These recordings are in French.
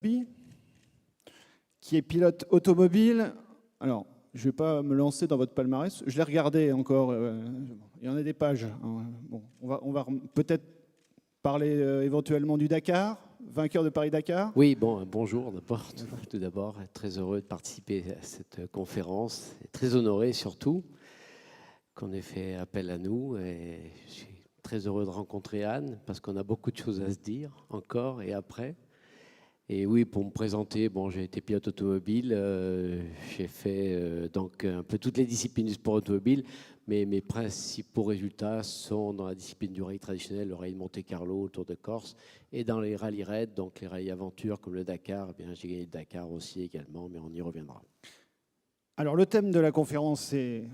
qui est pilote automobile. Alors, je ne vais pas me lancer dans votre palmarès. Je l'ai regardé encore. Il y en a des pages. Bon, on va peut-être parler éventuellement du Dakar, vainqueur de Paris-Dakar. Oui, bon, bonjour d'abord. Tout d'abord, très heureux de participer à cette conférence. Et très honoré surtout qu'on ait fait appel à nous. Et je suis très heureux de rencontrer Anne parce qu'on a beaucoup de choses à se dire encore et après. Et oui, pour me présenter, bon, j'ai été pilote automobile, j'ai fait donc un peu toutes les disciplines du sport automobile, mais mes principaux résultats sont dans la discipline du rallye traditionnel, le rallye de Monte-Carlo, le Tour de Corse, et dans les rallyes raids, donc les rallyes aventure comme le Dakar. Eh bien, j'ai gagné le Dakar aussi également, mais on y reviendra. Alors le thème de la conférence est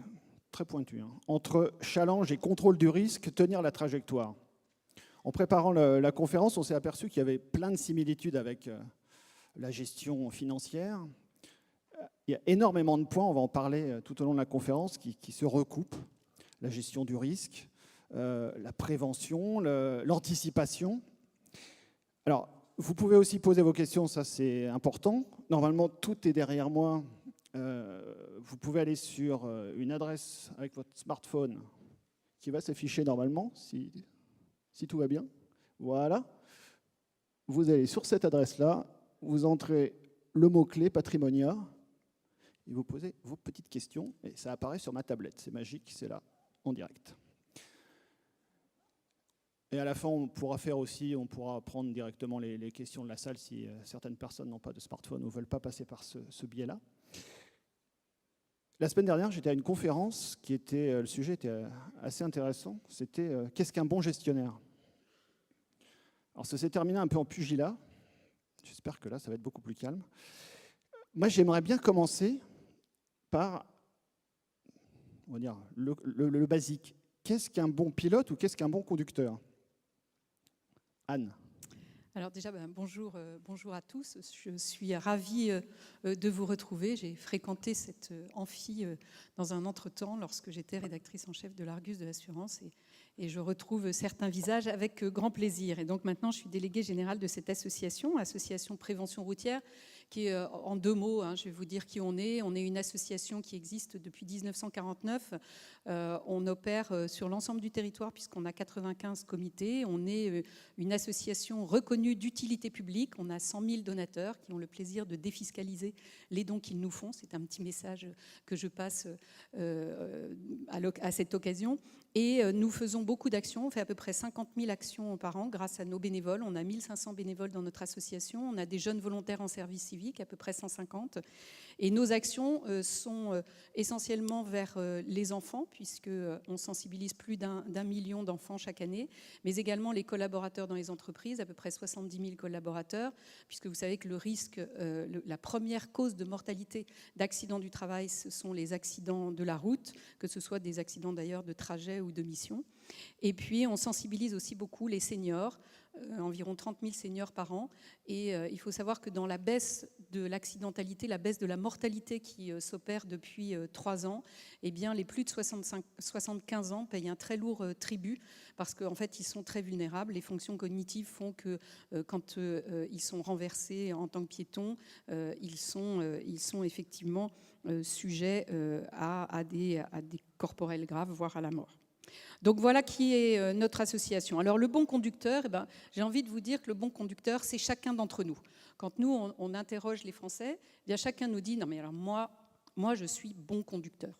très pointu. Entre challenge et contrôle du risque, tenir la trajectoire. En préparant la conférence, on s'est aperçu qu'il y avait plein de similitudes avec la gestion financière. Il y a énormément de points, on va en parler tout au long de la conférence, qui se recoupent. La gestion du risque, la prévention, l'anticipation. Alors, vous pouvez aussi poser vos questions, ça c'est important. Normalement, tout est derrière moi. Vous pouvez aller sur une adresse avec votre smartphone qui va s'afficher normalement, si tout va bien. Voilà. Vous allez sur cette adresse-là, vous entrez le mot-clé Patrimonia et vous posez vos petites questions et ça apparaît sur ma tablette. C'est magique, c'est là, en direct. Et à la fin, on pourra prendre directement les questions de la salle si certaines personnes n'ont pas de smartphone ou ne veulent pas passer par ce biais-là. La semaine dernière, j'étais à une conférence le sujet était assez intéressant. C'était qu'est-ce qu'un bon gestionnaire ? Alors ça s'est terminé un peu en pugilat. J'espère que là, ça va être beaucoup plus calme. Moi, j'aimerais bien commencer par, on va dire, le basique. Qu'est-ce qu'un bon pilote ou qu'est-ce qu'un bon conducteur ? Anne. Alors déjà, bonjour à tous. Je suis ravie de vous retrouver. J'ai fréquenté cette amphi dans un entretemps lorsque j'étais rédactrice en chef de l'Argus de l'assurance et je retrouve certains visages avec grand plaisir. Et donc maintenant, je suis déléguée générale de cette association Prévention Routière, qui est en deux mots, je vais vous dire qui on est. On est une association qui existe depuis 1949. On opère sur l'ensemble du territoire puisqu'on a 95 comités. On est une association reconnue d'utilité publique. On a 100 000 donateurs qui ont le plaisir de défiscaliser les dons qu'ils nous font. C'est un petit message que je passe à cette occasion. Et nous faisons beaucoup d'actions. On fait à peu près 50 000 actions par an grâce à nos bénévoles. On a 1500 bénévoles dans notre association. On a des jeunes volontaires en service civique, à peu près 150. Et nos actions sont essentiellement vers les enfants, puisqu'on sensibilise plus d'un million d'enfants chaque année, mais également les collaborateurs dans les entreprises, à peu près 70 000 collaborateurs, puisque vous savez que le risque, la première cause de mortalité d'accidents du travail, ce sont les accidents de la route, que ce soit des accidents d'ailleurs de trajet ou de mission. Et puis on sensibilise aussi beaucoup les seniors, environ 30 000 seniors par an. Et il faut savoir que dans la baisse de l'accidentalité, la baisse de la mortalité qui s'opère depuis 3 ans, eh bien, les plus de 75 ans payent un très lourd tribut parce qu'en fait, ils sont très vulnérables. Les fonctions cognitives font que quand ils sont renversés en tant que piétons, ils sont effectivement sujets à des corporels graves, voire à la mort. Donc voilà qui est notre association. Alors le bon conducteur, j'ai envie de vous dire que le bon conducteur, c'est chacun d'entre nous. Quand nous, on interroge les Français, bien chacun nous dit « Non mais alors moi je suis bon conducteur.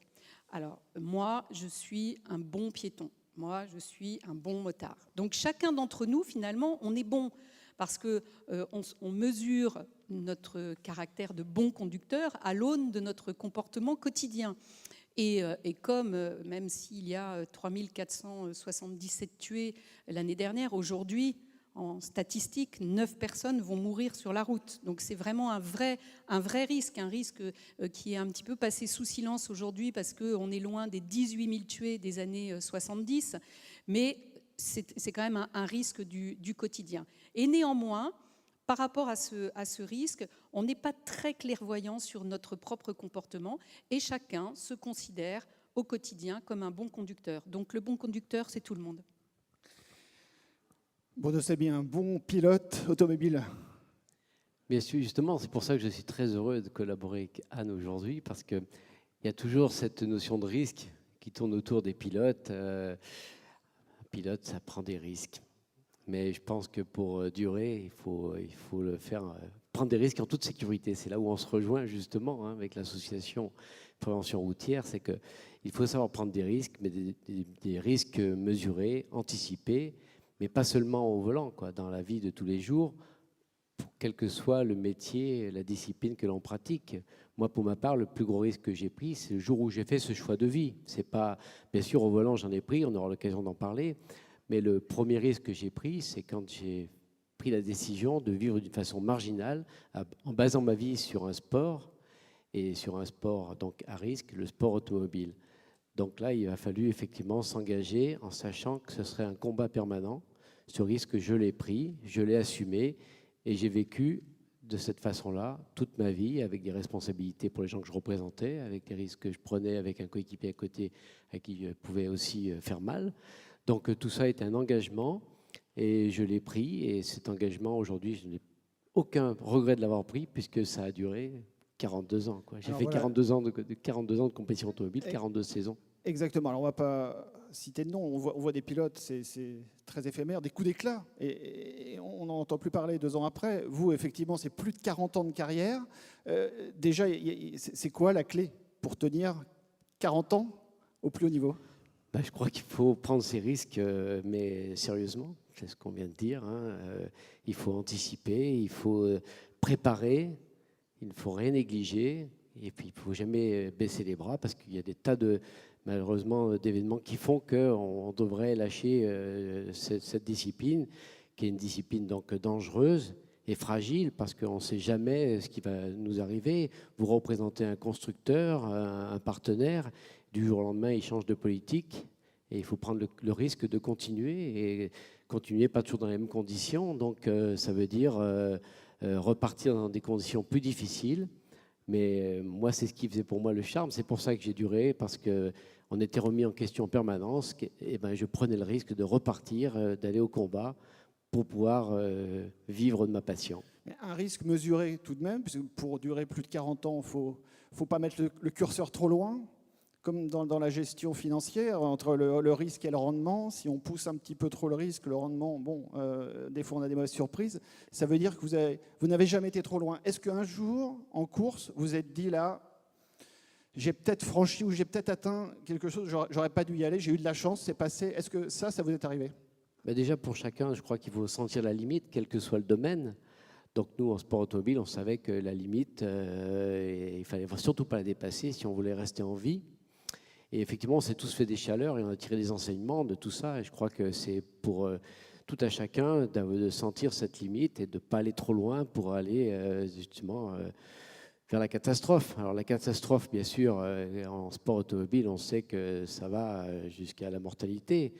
Alors moi, je suis un bon piéton. Moi, je suis un bon motard. » Donc chacun d'entre nous, finalement, on est bon parce qu'on mesure notre caractère de bon conducteur à l'aune de notre comportement quotidien. Et comme, même s'il y a 3477 tués l'année dernière, aujourd'hui, en statistique, 9 personnes vont mourir sur la route. Donc c'est vraiment un vrai risque, un risque qui est un petit peu passé sous silence aujourd'hui parce qu'on est loin des 18 000 tués des années 70, mais c'est quand même un risque du quotidien. Et néanmoins, par rapport à ce risque, on n'est pas très clairvoyant sur notre propre comportement et chacun se considère au quotidien comme un bon conducteur. Donc le bon conducteur, c'est tout le monde. Bruno Sabie, un bon pilote automobile. Bien sûr, justement, c'est pour ça que je suis très heureux de collaborer avec Anne aujourd'hui, parce qu'il y a toujours cette notion de risque qui tourne autour des pilotes. Un pilote, ça prend des risques. Mais je pense que pour durer, il faut le faire, prendre des risques en toute sécurité. C'est là où on se rejoint justement avec l'association Prévention routière, c'est qu'il faut savoir prendre des risques, mais des risques mesurés, anticipés, mais pas seulement au volant, quoi, dans la vie de tous les jours, quel que soit le métier, la discipline que l'on pratique. Moi, pour ma part, le plus gros risque que j'ai pris, c'est le jour où j'ai fait ce choix de vie. C'est pas, bien sûr, au volant, j'en ai pris, on aura l'occasion d'en parler, mais le premier risque que j'ai pris, c'est quand j'ai pris la décision de vivre d'une façon marginale, en basant ma vie sur un sport, et sur un sport donc à risque, le sport automobile. Donc là, il a fallu effectivement s'engager en sachant que ce serait un combat permanent. Ce risque, je l'ai pris, je l'ai assumé, et j'ai vécu de cette façon-là toute ma vie, avec des responsabilités pour les gens que je représentais, avec des risques que je prenais avec un coéquipier à côté à qui je pouvais aussi faire mal. Donc tout ça est un engagement, et je l'ai pris, et cet engagement, aujourd'hui, je n'ai aucun regret de l'avoir pris, puisque ça a duré 42 ans. J'ai fait voilà. 42 ans de compétition automobile, 42 saisons. Exactement. Alors, on ne va pas citer de nom. On voit des pilotes, c'est très éphémère, des coups d'éclat. Et on n'en entend plus parler 2 ans après. Vous, effectivement, c'est plus de 40 ans de carrière. Déjà, c'est quoi la clé pour tenir 40 ans au plus haut niveau ? Je crois qu'il faut prendre ses risques, mais sérieusement. C'est ce qu'on vient de dire. Il faut anticiper, il faut préparer, il ne faut rien négliger. Et puis, il ne faut jamais baisser les bras, parce qu'il y a des tas malheureusement, d'événements qui font qu'on devrait lâcher cette discipline, qui est une discipline donc dangereuse et fragile, parce qu'on ne sait jamais ce qui va nous arriver. Vous représentez un constructeur, un partenaire, du jour au lendemain, il change de politique, et il faut prendre le risque de continuer, et continuer pas toujours dans les mêmes conditions. Donc, ça veut dire repartir dans des conditions plus difficiles. Mais moi, c'est ce qui faisait pour moi le charme. C'est pour ça que j'ai duré, parce qu'on était remis en question en permanence. Et je prenais le risque de repartir, d'aller au combat pour pouvoir vivre de ma passion. Un risque mesuré tout de même, puisque pour durer plus de 40 ans, il ne faut pas mettre le curseur trop loin, comme dans la gestion financière, entre le risque et le rendement. Si on pousse un petit peu trop le risque, le rendement, des fois on a des mauvaises surprises. Ça veut dire que vous n'avez jamais été trop loin. Est-ce qu'un jour, en course, vous êtes dit là, j'ai peut-être franchi ou j'ai peut-être atteint quelque chose, j'aurais pas dû y aller, j'ai eu de la chance, c'est passé. Est-ce que ça vous est arrivé ? Déjà, pour chacun, je crois qu'il faut sentir la limite, quel que soit le domaine. Donc nous, en sport automobile, on savait que la limite, il ne fallait surtout pas la dépasser si on voulait rester en vie. Et effectivement, on s'est tous fait des chaleurs et on a tiré des enseignements de tout ça. Et je crois que c'est pour tout à chacun de sentir cette limite et de ne pas aller trop loin pour aller justement vers la catastrophe. Alors la catastrophe, bien sûr, en sport automobile, on sait que ça va jusqu'à la mortalité.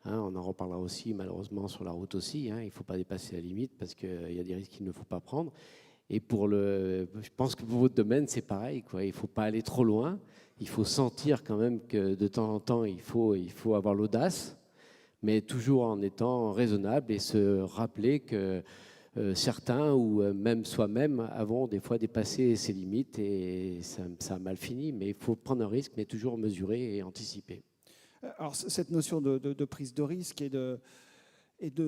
On en reparlera aussi, malheureusement, sur la route aussi. Il ne faut pas dépasser la limite, parce qu'il y a des risques qu'il ne faut pas prendre. Et je pense que pour votre domaine, c'est pareil, quoi. Il ne faut pas aller trop loin. Il faut sentir quand même que de temps en temps, il faut avoir l'audace, mais toujours en étant raisonnable, et se rappeler que certains, ou même soi-même, avons des fois dépassé ses limites, et ça a mal fini. Mais il faut prendre un risque, mais toujours mesurer et anticiper. Alors, cette notion de prise de risque et de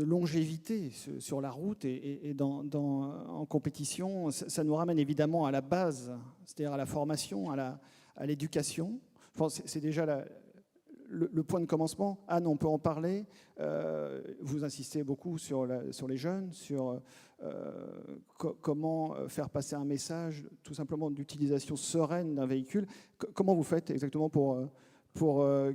longévité sur la route et en compétition, ça nous ramène évidemment à la base, c'est-à-dire à la formation, à l'éducation. Je pense que c'est déjà le point de commencement. Anne, on peut en parler. Vous insistez beaucoup sur les jeunes, sur comment faire passer un message, tout simplement d'utilisation sereine d'un véhicule. Comment vous faites exactement pour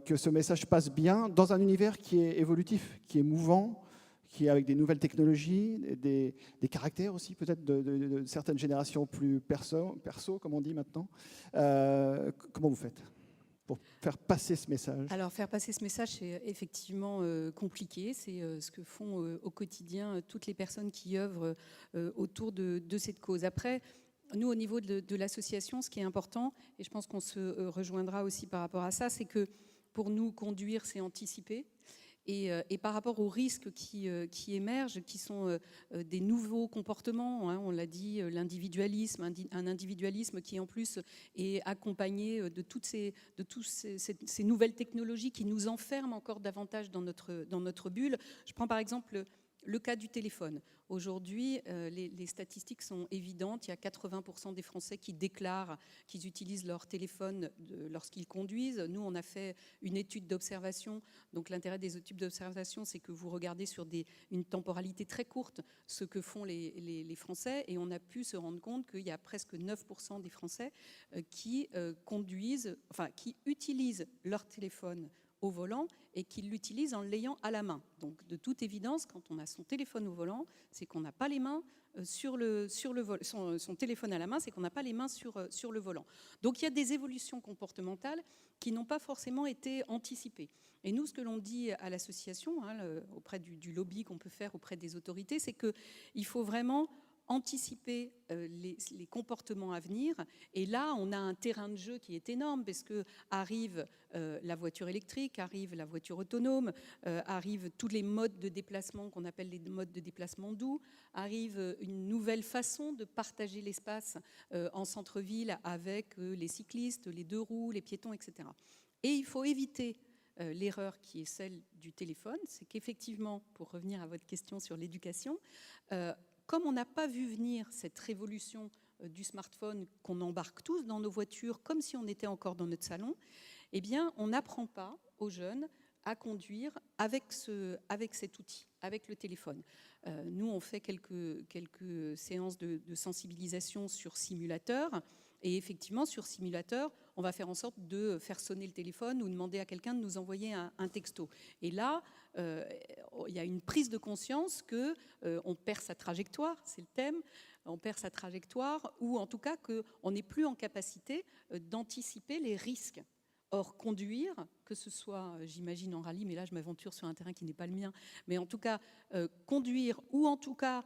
que ce message passe bien dans un univers qui est évolutif, qui est mouvant, qui est avec des nouvelles technologies, des caractères aussi peut-être de certaines générations plus perso, comme on dit maintenant. Comment vous faites pour faire passer ce message ? Alors, faire passer ce message, c'est effectivement compliqué. C'est ce que font au quotidien toutes les personnes qui œuvrent autour de cette cause. Après, nous, au niveau de l'association, ce qui est important, et je pense qu'on se rejoindra aussi par rapport à ça, c'est que pour nous, conduire, c'est anticiper. Et par rapport aux risques qui émergent, qui sont des nouveaux comportements, hein, on l'a dit, l'individualisme, un individualisme qui en plus est accompagné de tous ces nouvelles technologies qui nous enferment encore davantage dans notre bulle. Je prends par exemple le cas du téléphone. Aujourd'hui, les statistiques sont évidentes. Il y a 80% des Français qui déclarent qu'ils utilisent leur téléphone lorsqu'ils conduisent. Nous, on a fait une étude d'observation. Donc, l'intérêt des études d'observation, c'est que vous regardez sur une temporalité très courte ce que font les Français. Et on a pu se rendre compte qu'il y a presque 9% des Français qui utilisent leur téléphone au volant et qu'il l'utilise en l'ayant à la main. Donc, de toute évidence, quand on a son téléphone au volant, c'est qu'on n'a pas les mains sur le volant. Son téléphone à la main, c'est qu'on n'a pas les mains sur le volant. Donc, il y a des évolutions comportementales qui n'ont pas forcément été anticipées. Et nous, ce que l'on dit à l'association, hein, auprès du lobby qu'on peut faire auprès des autorités, c'est qu'il faut vraiment anticiper les comportements à venir. Et là, on a un terrain de jeu qui est énorme parce que arrive la voiture électrique, arrive la voiture autonome, arrivent tous les modes de déplacement qu'on appelle les modes de déplacement doux, arrive une nouvelle façon de partager l'espace en centre-ville avec les cyclistes, les deux roues, les piétons, etc. Et il faut éviter l'erreur qui est celle du téléphone, c'est qu'effectivement, pour revenir à votre question sur l'éducation, comme on n'a pas vu venir cette révolution du smartphone qu'on embarque tous dans nos voitures comme si on était encore dans notre salon, eh bien, on n'apprend pas aux jeunes à conduire avec cet outil, avec le téléphone. Nous, on fait quelques séances de sensibilisation sur simulateur. Et effectivement, sur simulateur, on va faire en sorte de faire sonner le téléphone ou demander à quelqu'un de nous envoyer un texto. Et là, il y a une prise de conscience qu'on perd sa trajectoire, c'est le thème, on perd sa trajectoire, ou en tout cas qu'on n'est plus en capacité d'anticiper les risques. Or, conduire, que ce soit, j'imagine, en rallye, mais là, je m'aventure sur un terrain qui n'est pas le mien, mais en tout cas, conduire, ou en tout cas,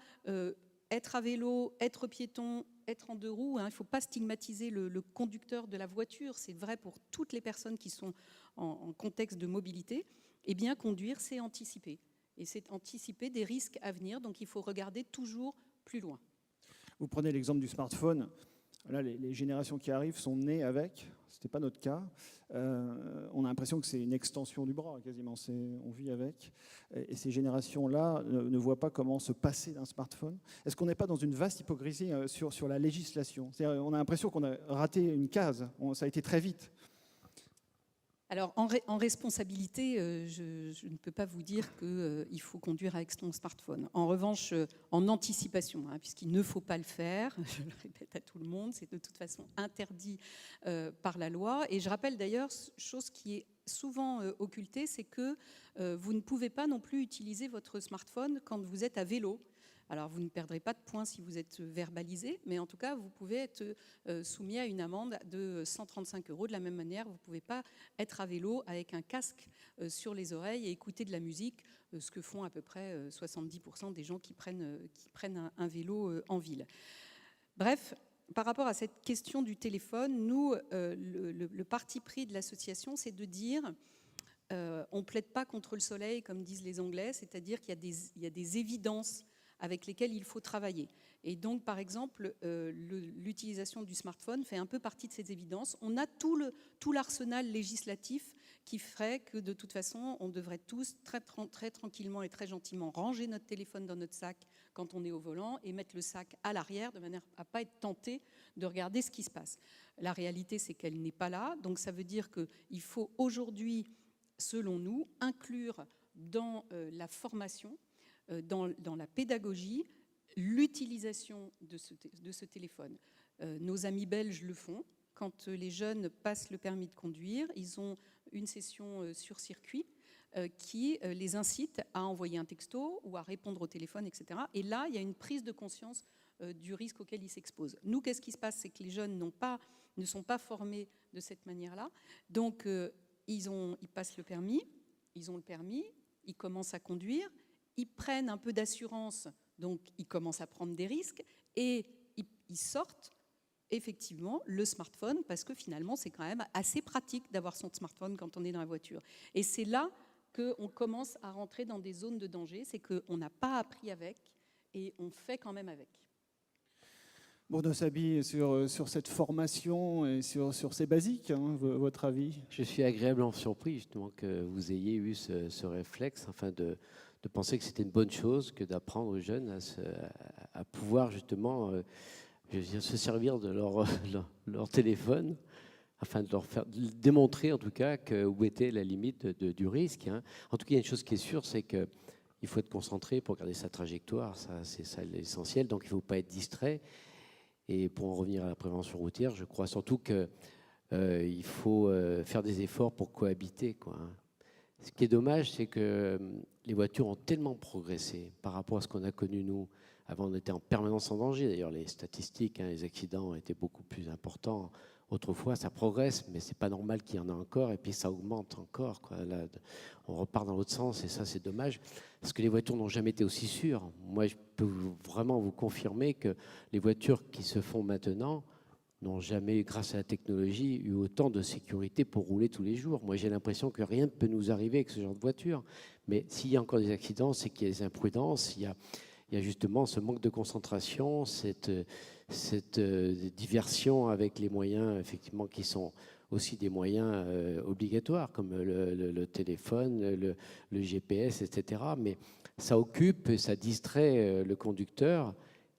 être à vélo, être piéton, être en deux roues, hein, il ne faut pas stigmatiser le conducteur de la voiture, c'est vrai pour toutes les personnes qui sont en contexte de mobilité. Eh bien, conduire, c'est anticiper. Et c'est anticiper des risques à venir, donc il faut regarder toujours plus loin. Vous prenez l'exemple du smartphone. Là, les générations qui arrivent sont nées avec. Ce n'était pas notre cas. On a l'impression que c'est une extension du bras, quasiment. On vit avec. Et ces générations-là ne voient pas comment se passer d'un smartphone. Est-ce qu'on n'est pas dans une vaste hypocrisie sur la législation ? On a l'impression qu'on a raté une case. Ça a été très vite. Alors, en responsabilité, je ne peux pas vous dire qu'il faut conduire avec son smartphone. En revanche, en anticipation, hein, puisqu'il ne faut pas le faire, je le répète à tout le monde, c'est de toute façon interdit par la loi. Et je rappelle d'ailleurs, chose qui est souvent occultée, c'est que vous ne pouvez pas non plus utiliser votre smartphone quand vous êtes à vélo. Alors, vous ne perdrez pas de points si vous êtes verbalisé, mais en tout cas, vous pouvez être soumis à une amende de 135 €. De la même manière, vous ne pouvez pas être à vélo avec un casque sur les oreilles et écouter de la musique, ce que font à peu près 70% des gens qui prennent un vélo en ville. Bref, par rapport à cette question du téléphone, nous, le parti pris de l'association, c'est de dire... on ne plaide pas contre le soleil, comme disent les Anglais, c'est-à-dire qu'il y a des évidences avec lesquelles il faut travailler. Et donc, par exemple, l'utilisation du smartphone fait un peu partie de ces évidences. On a tout l'arsenal législatif qui ferait que, de toute façon, on devrait tous très tranquillement et très gentiment ranger notre téléphone dans notre sac quand on est au volant et mettre le sac à l'arrière de manière à ne pas être tenté de regarder ce qui se passe. La réalité, c'est qu'elle n'est pas là. Donc, ça veut dire qu'il faut aujourd'hui, selon nous, inclure dans la formation, dans la pédagogie, l'utilisation de ce téléphone. Nos amis belges le font. Quand les jeunes passent le permis de conduire, ils ont une session sur circuit qui les incite à envoyer un texto ou à répondre au téléphone, etc. Et là, il y a une prise de conscience du risque auquel ils s'exposent. Nous, qu'est-ce qui se passe ? C'est que les jeunes ne sont pas formés de cette manière-là. Donc, ils passent le permis, ils ont le permis, ils commencent à conduire, ils prennent un peu d'assurance, donc ils commencent à prendre des risques et ils sortent effectivement le smartphone parce que finalement c'est quand même assez pratique d'avoir son smartphone quand on est dans la voiture. Et c'est là qu'on commence à rentrer dans des zones de danger, c'est qu'on n'a pas appris avec et on fait quand même avec. Bruno Sabi, sur cette formation et sur ces basiques, votre avis? Je suis agréablement surpris justement que vous ayez eu ce réflexe, enfin de penser que c'était une bonne chose que d'apprendre aux jeunes à pouvoir justement je veux dire, se servir de leur téléphone, afin de leur faire démontrer en tout cas où était la limite du risque. Hein. En tout cas, il y a une chose qui est sûre, c'est qu'il faut être concentré pour garder sa trajectoire, c'est ça l'essentiel, donc il ne faut pas être distrait. Et pour en revenir à la prévention routière, je crois surtout qu'il faut faire des efforts pour cohabiter, quoi. Ce qui est dommage, c'est que les voitures ont tellement progressé par rapport à ce qu'on a connu nous. Avant, on était en permanence en danger. D'ailleurs, les statistiques, les accidents étaient beaucoup plus importants. Autrefois, ça progresse, mais c'est pas normal qu'il y en ait encore. Et puis, ça augmente encore, quoi. Là, on repart dans l'autre sens, et ça, c'est dommage. Parce que les voitures n'ont jamais été aussi sûres. Moi, je peux vraiment vous confirmer que les voitures qui se font maintenant n'ont jamais, grâce à la technologie, eu autant de sécurité pour rouler tous les jours. Moi, j'ai l'impression que rien ne peut nous arriver avec ce genre de voiture. Mais s'il y a encore des accidents, c'est qu'il y a des imprudences, il y a justement ce manque de concentration, cette diversion avec les moyens, effectivement, qui sont aussi des moyens obligatoires, comme le téléphone, le GPS, etc. Mais ça occupe, ça distrait le conducteur.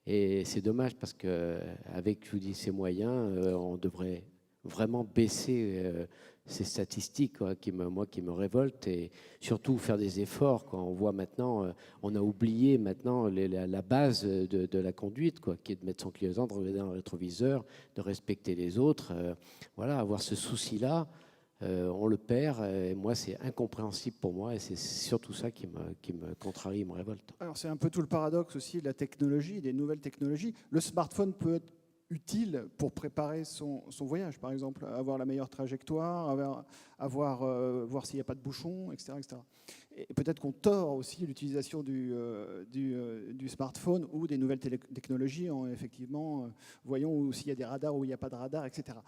Et c'est dommage parce qu'avec, je vous dis, ces moyens, on devrait vraiment baisser ces statistiques, quoi, qui me révoltent, et surtout faire des efforts. Quoi. On voit maintenant, on a oublié maintenant la base de la conduite, quoi, qui est de mettre son clignotant, de regarder dans le rétroviseur, de respecter les autres. Voilà, avoir ce souci-là, on le perd. Et moi, c'est incompréhensible pour moi, et c'est surtout ça qui me contrarie, me révolte. Alors c'est un peu tout le paradoxe aussi de la technologie, des nouvelles technologies. Le smartphone peut être utile pour préparer son voyage, par exemple, avoir la meilleure trajectoire, voir s'il n'y a pas de bouchon, etc., etc. Et peut-être qu'on tord aussi l'utilisation du smartphone ou des nouvelles technologies en effectivement voyons s'il y a des radars ou il n'y a pas de radars, etc.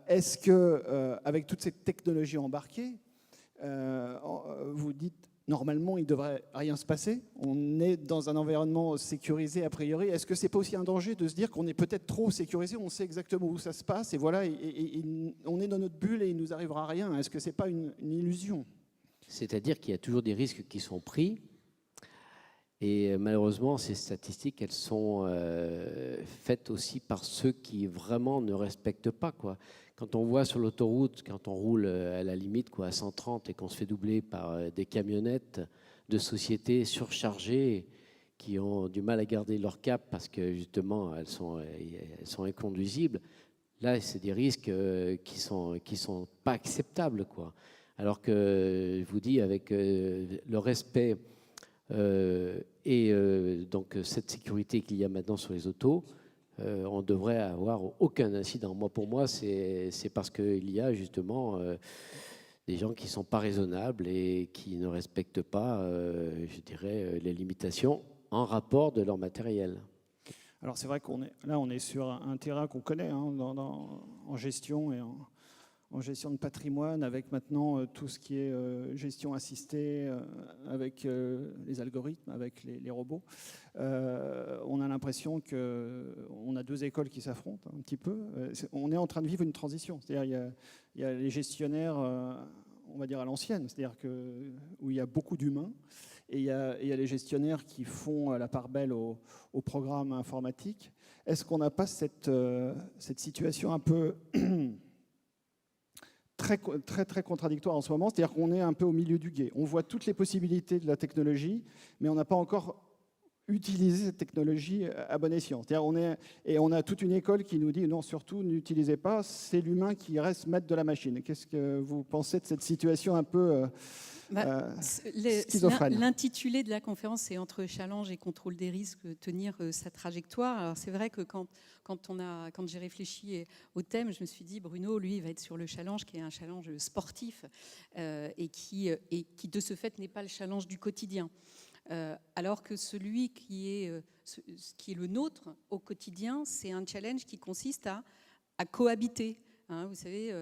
Est-ce que avec toutes ces technologies embarquées, vous dites normalement, il ne devrait rien se passer. On est dans un environnement sécurisé a priori. Est-ce que ce n'est pas aussi un danger de se dire qu'on est peut-être trop sécurisé, on sait exactement où ça se passe, et voilà, et on est dans notre bulle et il ne nous arrivera rien? Est-ce que ce n'est pas une illusion? C'est-à-dire qu'il y a toujours des risques qui sont pris. Et malheureusement, ces statistiques, elles sont faites aussi par ceux qui vraiment ne respectent pas, quoi. Quand on voit sur l'autoroute, quand on roule à la limite, quoi, à 130, et qu'on se fait doubler par des camionnettes de sociétés surchargées qui ont du mal à garder leur cap parce que justement elles sont inconduisibles, là c'est des risques qui sont pas acceptables, quoi. Alors que je vous dis, avec le respect donc cette sécurité qu'il y a maintenant sur les autos, on devrait avoir aucun incident. Pour moi, c'est parce qu'il y a justement des gens qui ne sont pas raisonnables et qui ne respectent pas, je dirais, les limitations en rapport de leur matériel. Alors c'est vrai on est sur un terrain qu'on connaît en gestion et en gestion de patrimoine, avec maintenant tout ce qui est gestion assistée, avec les algorithmes, avec les robots. On a l'impression qu'on a deux écoles qui s'affrontent un petit peu. On est en train de vivre une transition. C'est-à-dire il y a les gestionnaires, on va dire à l'ancienne, c'est-à-dire où il y a beaucoup d'humains, et il y a les gestionnaires qui font la part belle au programme informatique. Est-ce qu'on n'a pas cette situation un peu très contradictoire en ce moment, c'est-à-dire qu'on est un peu au milieu du gué. On voit toutes les possibilités de la technologie, mais on n'a pas encore utilisé cette technologie à bon escient. Et on a toute une école qui nous dit non, surtout n'utilisez pas, c'est l'humain qui reste maître de la machine. Qu'est-ce que vous pensez de cette situation un peu schizophrène? L'intitulé de la conférence, c'est entre challenge et contrôle des risques, tenir sa trajectoire. Alors c'est vrai que quand j'ai réfléchi au thème, je me suis dit, Bruno, lui, il va être sur le challenge, qui est un challenge sportif et qui, de ce fait, n'est pas le challenge du quotidien. Alors que celui qui est le nôtre au quotidien, c'est un challenge qui consiste à cohabiter. Hein, vous savez,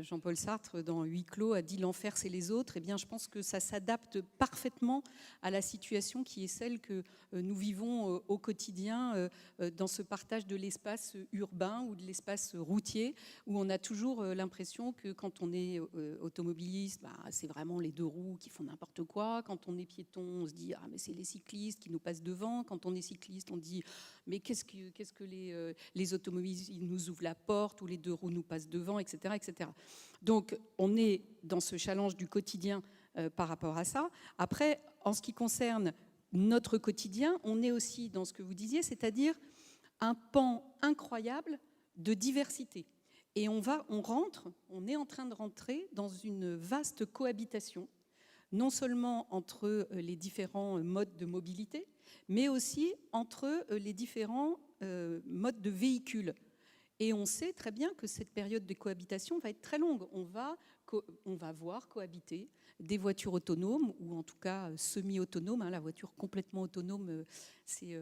Jean-Paul Sartre, dans Huis clos, a dit « l'enfer, c'est les autres ». Eh bien, je pense que ça s'adapte parfaitement à la situation qui est celle que nous vivons au quotidien dans ce partage de l'espace urbain ou de l'espace routier, où on a toujours l'impression que quand on est automobiliste, c'est vraiment les deux roues qui font n'importe quoi. Quand on est piéton, on se dit « ah, mais c'est les cyclistes qui nous passent devant ». Quand on est cycliste, on dit « mais qu'est-ce que les automobilistes, ils nous ouvrent la porte ou les deux roues nous passent devant, etc. etc. » Donc, on est dans ce challenge du quotidien par rapport à ça. Après, en ce qui concerne notre quotidien, on est aussi dans ce que vous disiez, c'est-à-dire un pan incroyable de diversité. Et on est en train de rentrer dans une vaste cohabitation, non seulement entre les différents modes de mobilité, mais aussi entre les différents modes de véhicules. Et on sait très bien que cette période de cohabitation va être très longue. On va voir cohabiter des voitures autonomes, ou en tout cas semi-autonomes. La voiture complètement autonome, c'est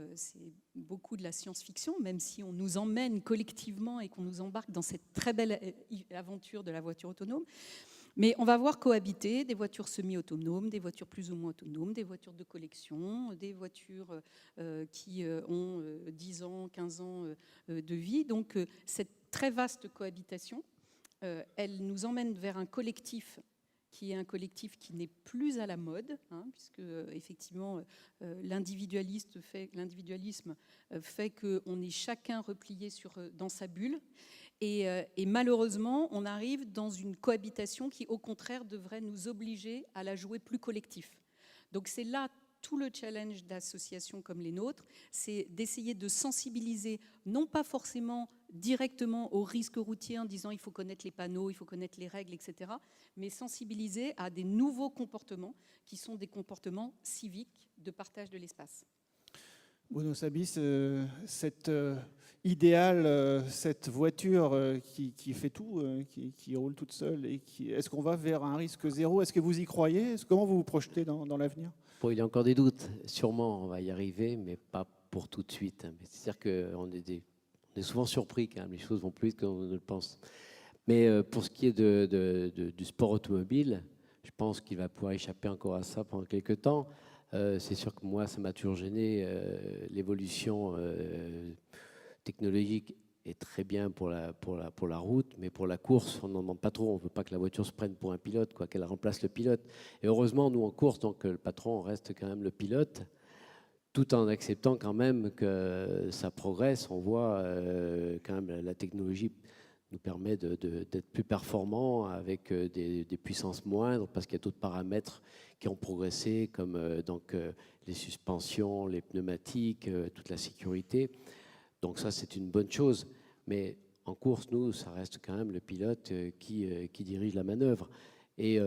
beaucoup de la science-fiction, même si on nous emmène collectivement et qu'on nous embarque dans cette très belle aventure de la voiture autonome. Mais on va voir cohabiter des voitures semi-autonomes, des voitures plus ou moins autonomes, des voitures de collection, des voitures qui ont 10 ans, 15 ans de vie. Donc cette très vaste cohabitation, elle nous emmène vers un collectif qui est un collectif qui n'est plus à la mode, puisque effectivement l'individualisme fait qu'on est chacun replié dans sa bulle. Et malheureusement, on arrive dans une cohabitation qui, au contraire, devrait nous obliger à la jouer plus collectif. Donc c'est là tout le challenge d'associations comme les nôtres, c'est d'essayer de sensibiliser, non pas forcément directement aux risques routiers en disant il faut connaître les panneaux, il faut connaître les règles, etc., mais sensibiliser à des nouveaux comportements qui sont des comportements civiques de partage de l'espace. Bruno Sabis, cet idéal, cette voiture qui fait tout, qui roule toute seule, est-ce qu'on va vers un risque zéro? Est-ce que vous y croyez? Comment vous vous projetez dans l'avenir? Bon, il y a encore des doutes. Sûrement, on va y arriver, mais pas pour tout de suite. C'est-à-dire qu'on est souvent surpris quand même. Les choses vont plus vite qu'on ne le pense. Mais pour ce qui est du sport automobile, je pense qu'il va pouvoir échapper encore à ça pendant quelques temps. C'est sûr que moi, ça m'a toujours gêné. L'évolution technologique est très bien pour la route, mais pour la course, on n'en demande pas trop. On ne veut pas que la voiture se prenne pour un pilote, qu'elle remplace le pilote. Et heureusement, nous, en course, donc, le patron reste quand même le pilote, tout en acceptant quand même que ça progresse. On voit quand même la technologie nous permet d'être plus performants avec des puissances moindres, parce qu'il y a d'autres paramètres qui ont progressé, comme les suspensions, les pneumatiques, toute la sécurité. Donc ça, c'est une bonne chose. Mais en course, nous, ça reste quand même le pilote qui dirige la manœuvre. Et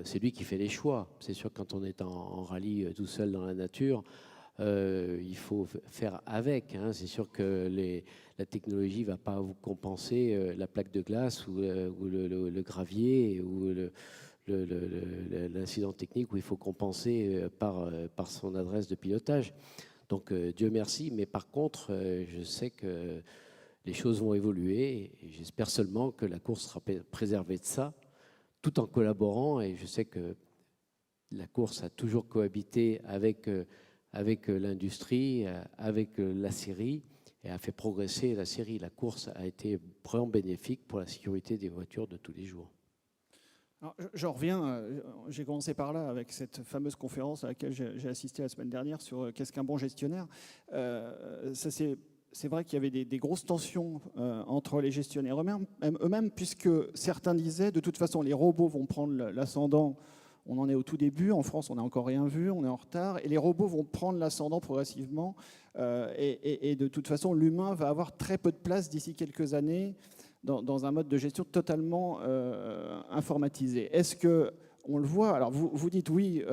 c'est lui qui fait les choix. C'est sûr que quand on est en rallye tout seul dans la nature, il faut faire avec. C'est sûr que la technologie ne va pas vous compenser la plaque de glace ou le gravier ou l'incident technique où il faut compenser par son adresse de pilotage. Donc Dieu merci, mais par contre, je sais que les choses vont évoluer et j'espère seulement que la course sera préservée de ça, tout en collaborant. Et je sais que la course a toujours cohabité avec l'industrie, avec la série, et a fait progresser la série. La course a été vraiment bénéfique pour la sécurité des voitures de tous les jours. Alors, j'en reviens, j'ai commencé par là avec cette fameuse conférence à laquelle j'ai assisté la semaine dernière sur qu'est-ce qu'un bon gestionnaire. C'est vrai qu'il y avait des grosses tensions entre les gestionnaires eux-mêmes, puisque certains disaient de toute façon les robots vont prendre l'ascendant. On en est au tout début, en France on n'a encore rien vu, on est en retard, et les robots vont prendre l'ascendant progressivement, et de toute façon l'humain va avoir très peu de place d'ici quelques années dans un mode de gestion totalement informatisé. Est-ce qu'on le voit? Alors vous dites oui,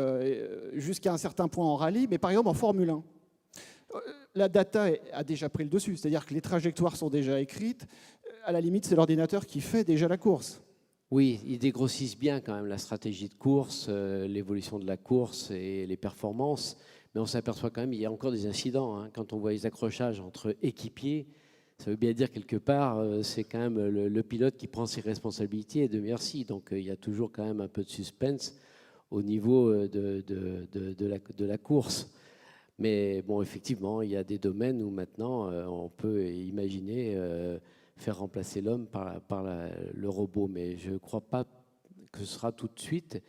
jusqu'à un certain point en rallye, mais par exemple en Formule 1, la data a déjà pris le dessus, c'est-à-dire que les trajectoires sont déjà écrites, à la limite c'est l'ordinateur qui fait déjà la course. Oui, ils dégrossissent bien quand même la stratégie de course, l'évolution de la course et les performances, mais on s'aperçoit quand même qu'il y a encore des incidents. Quand on voit les accrochages entre équipiers, Ça veut bien dire quelque part, c'est quand même le pilote qui prend ses responsabilités et de merci. Donc il y a toujours quand même un peu de suspense au niveau de la course. Mais bon, effectivement, il y a des domaines où maintenant on peut imaginer faire remplacer l'homme par le robot. Mais je ne crois pas que ce sera tout de suite.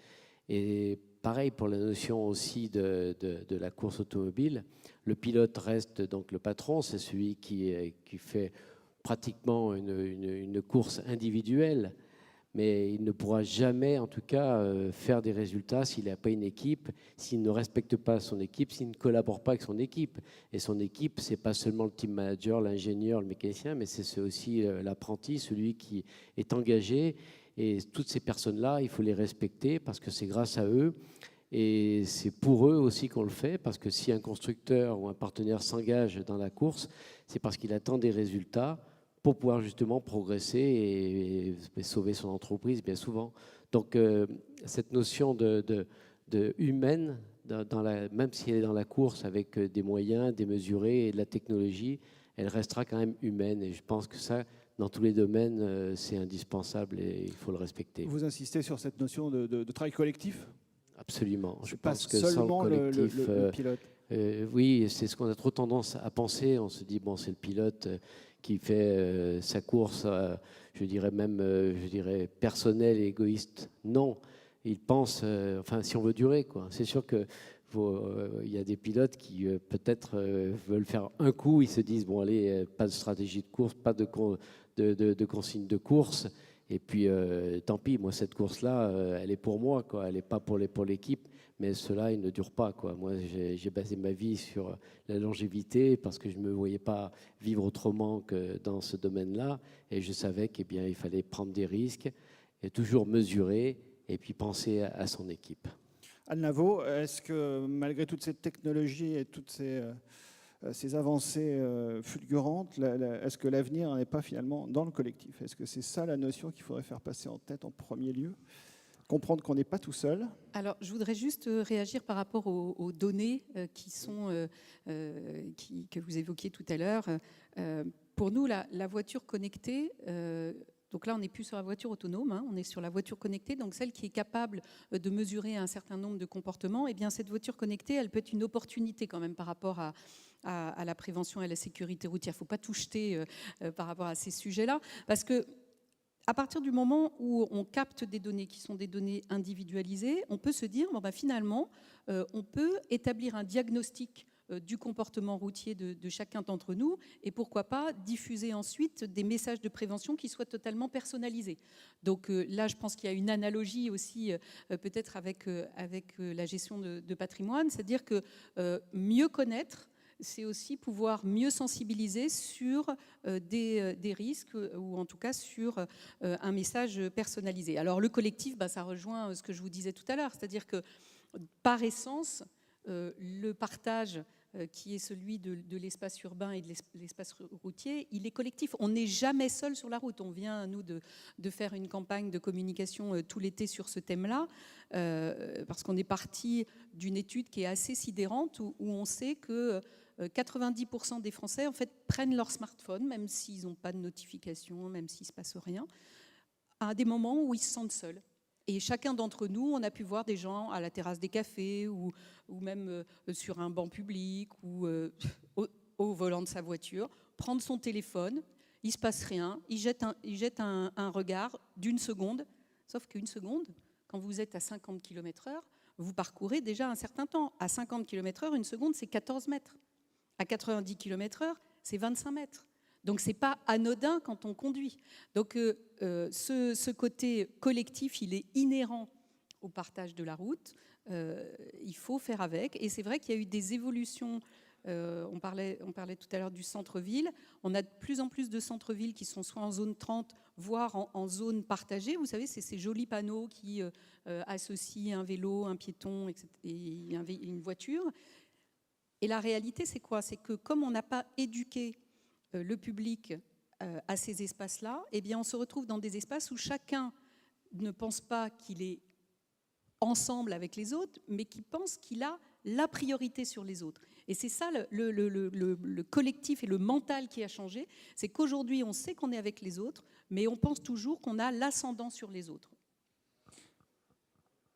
Et pareil pour la notion aussi de la course automobile. Le pilote reste donc le patron, c'est celui qui fait pratiquement une course individuelle, mais il ne pourra jamais, en tout cas, faire des résultats s'il n'a pas une équipe, s'il ne respecte pas son équipe, s'il ne collabore pas avec son équipe. Et son équipe, ce n'est pas seulement le team manager, l'ingénieur, le mécanicien, mais c'est aussi l'apprenti, celui qui est engagé. Et toutes ces personnes-là, il faut les respecter parce que c'est grâce à eux et c'est pour eux aussi qu'on le fait, parce que si un constructeur ou un partenaire s'engage dans la course, c'est parce qu'il attend des résultats pour pouvoir justement progresser et sauver son entreprise bien souvent. Donc cette notion de humaine, même si elle est dans la course avec des moyens démesurés et de la technologie, elle restera quand même humaine. Et je pense que ça, dans tous les domaines, c'est indispensable et il faut le respecter. Vous insistez sur cette notion de travail collectif? Absolument. Je pas pense que seulement sans le collectif, le pilote. Oui, c'est ce qu'on a trop tendance à penser. On se dit, bon, c'est le pilote qui fait sa course, je dirais même personnelle et égoïste. Non, il pense, enfin, si on veut durer, quoi. C'est sûr que il y a des pilotes qui peut-être veulent faire un coup, ils se disent, bon, allez, pas de stratégie de course, pas de consigne de course. Et puis, tant pis, moi, cette course-là, elle est pour moi, quoi. Elle n'est pas pour l'équipe, mais cela, il ne dure pas, quoi. Moi, j'ai basé ma vie sur la longévité parce que je ne me voyais pas vivre autrement que dans ce domaine-là. Et je savais qu'il fallait prendre des risques et toujours mesurer et puis penser à son équipe. Anne Lavaux, est-ce que malgré toute cette technologie et toutes ces avancées fulgurantes, est-ce que l'avenir n'est pas finalement dans le collectif? Est-ce que c'est ça la notion qu'il faudrait faire passer en tête en premier lieu? Comprendre qu'on n'est pas tout seul? Alors, je voudrais juste réagir par rapport aux données que vous évoquiez tout à l'heure. Pour nous, la voiture connectée, donc là, on n'est plus sur la voiture autonome, hein, on est sur la voiture connectée, donc celle qui est capable de mesurer un certain nombre de comportements. Eh bien, cette voiture connectée, elle peut être une opportunité quand même par rapport à la prévention et à la sécurité routière. Il ne faut pas tout jeter par rapport à ces sujets-là, parce que à partir du moment où on capte des données qui sont des données individualisées, on peut se dire, bon, ben, finalement, on peut établir un diagnostic du comportement routier de chacun d'entre nous et pourquoi pas diffuser ensuite des messages de prévention qui soient totalement personnalisés. Donc là, je pense qu'il y a une analogie aussi peut-être avec la gestion de patrimoine, c'est-à-dire que mieux connaître, c'est aussi pouvoir mieux sensibiliser sur des risques ou en tout cas sur un message personnalisé. Alors le collectif, ça rejoint ce que je vous disais tout à l'heure, c'est-à-dire que par essence, le partage qui est celui de l'espace urbain et de l'espace routier, il est collectif. On n'est jamais seul sur la route. On vient, nous, de faire une campagne de communication tout l'été sur ce thème-là, parce qu'on est parti d'une étude qui est assez sidérante, où on sait que 90% des Français, en fait, prennent leur smartphone, même s'ils n'ont pas de notification, même s'il ne se passe rien, à des moments où ils se sentent seuls. Et chacun d'entre nous, on a pu voir des gens à la terrasse des cafés ou même sur un banc public ou au volant de sa voiture, prendre son téléphone, il ne se passe rien, il jette un regard d'une seconde, sauf qu'une seconde, quand vous êtes à 50 km/h, vous parcourez déjà un certain temps. À 50 km/h, une seconde, c'est 14 mètres. À 90 km/h, c'est 25 mètres. Donc, ce n'est pas anodin quand on conduit. Donc, ce côté collectif, il est inhérent au partage de la route. Il faut faire avec. Et c'est vrai qu'il y a eu des évolutions. On parlait tout à l'heure du centre-ville. On a de plus en plus de centres-villes qui sont soit en zone 30, voire en zone partagée. Vous savez, c'est ces jolis panneaux qui associent un vélo, un piéton et une voiture. Et la réalité, c'est quoi? C'est que comme on n'a pas éduqué le public à ces espaces-là, eh bien, on se retrouve dans des espaces où chacun ne pense pas qu'il est ensemble avec les autres, mais qui pense qu'il a la priorité sur les autres. Et c'est ça le collectif et le mental qui a changé. C'est qu'aujourd'hui, on sait qu'on est avec les autres, mais on pense toujours qu'on a l'ascendant sur les autres.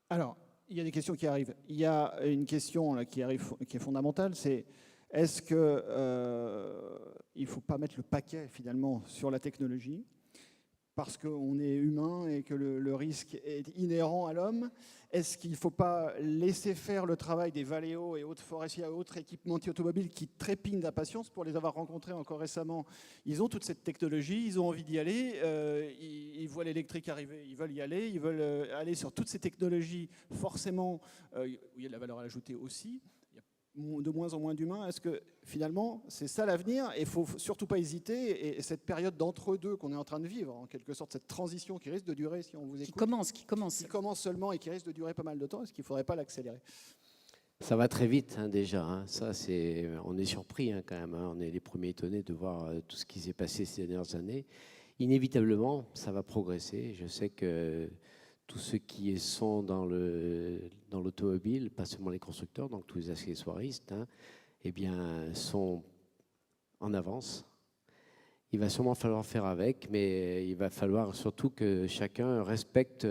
Alors, il y a des questions qui arrivent. Il y a une question là, qui est fondamentale, c'est est-ce qu'il ne faut pas mettre le paquet finalement sur la technologie parce qu'on est humain et que le risque est inhérent à l'homme? Est-ce qu'il ne faut pas laisser faire le travail des Valeo et autres forestiers, autres équipementiers automobiles qui trépignent d'impatience? Pour les avoir rencontrés encore récemment, ils ont toute cette technologie, ils ont envie d'y aller, ils voient l'électrique arriver, ils veulent y aller, ils veulent aller sur toutes ces technologies, forcément, où il y a de la valeur ajoutée aussi. De moins en moins d'humains. Est-ce que finalement c'est ça l'avenir? Et il ne faut surtout pas hésiter. Et cette période d'entre-deux qu'on est en train de vivre, en quelque sorte, cette transition qui risque de durer, si on vous écoute, qui commence seulement et qui risque de durer pas mal de temps, est-ce qu'il ne faudrait pas l'accélérer? Ça va très vite déjà. Ça, on est surpris quand même. On est les premiers étonnés de voir tout ce qui s'est passé ces dernières années. Inévitablement, ça va progresser. Je sais que tous ceux qui sont dans l'automobile, pas seulement les constructeurs, donc tous les accessoiristes, eh bien, sont en avance. Il va sûrement falloir faire avec, mais il va falloir surtout que chacun respecte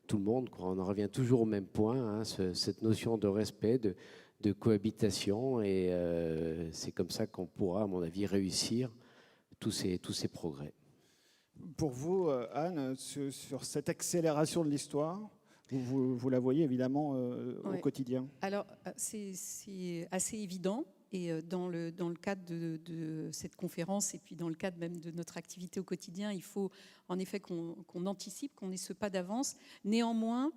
tout le monde. On en revient toujours au même point, cette notion de respect, de cohabitation, et c'est comme ça qu'on pourra, à mon avis, réussir tous ces progrès. Pour vous, Anne, sur cette accélération de l'histoire, vous la voyez évidemment au quotidien? Alors, c'est assez évident. Et dans le cadre de cette conférence et puis dans le cadre même de notre activité au quotidien, il faut en effet qu'on anticipe, qu'on ait ce pas d'avance. Néanmoins,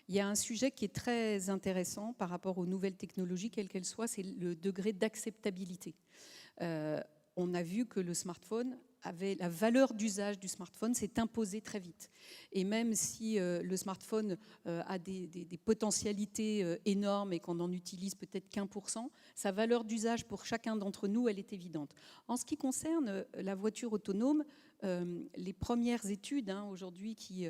il y a un sujet qui est très intéressant par rapport aux nouvelles technologies, quelles qu'elles soient, c'est le degré d'acceptabilité. On a vu que le smartphone la valeur d'usage du smartphone s'est imposée très vite. Et même si le smartphone a des potentialités énormes et qu'on n'en utilise peut-être qu'1%, sa valeur d'usage pour chacun d'entre nous, elle est évidente. En ce qui concerne la voiture autonome, les premières études aujourd'hui qui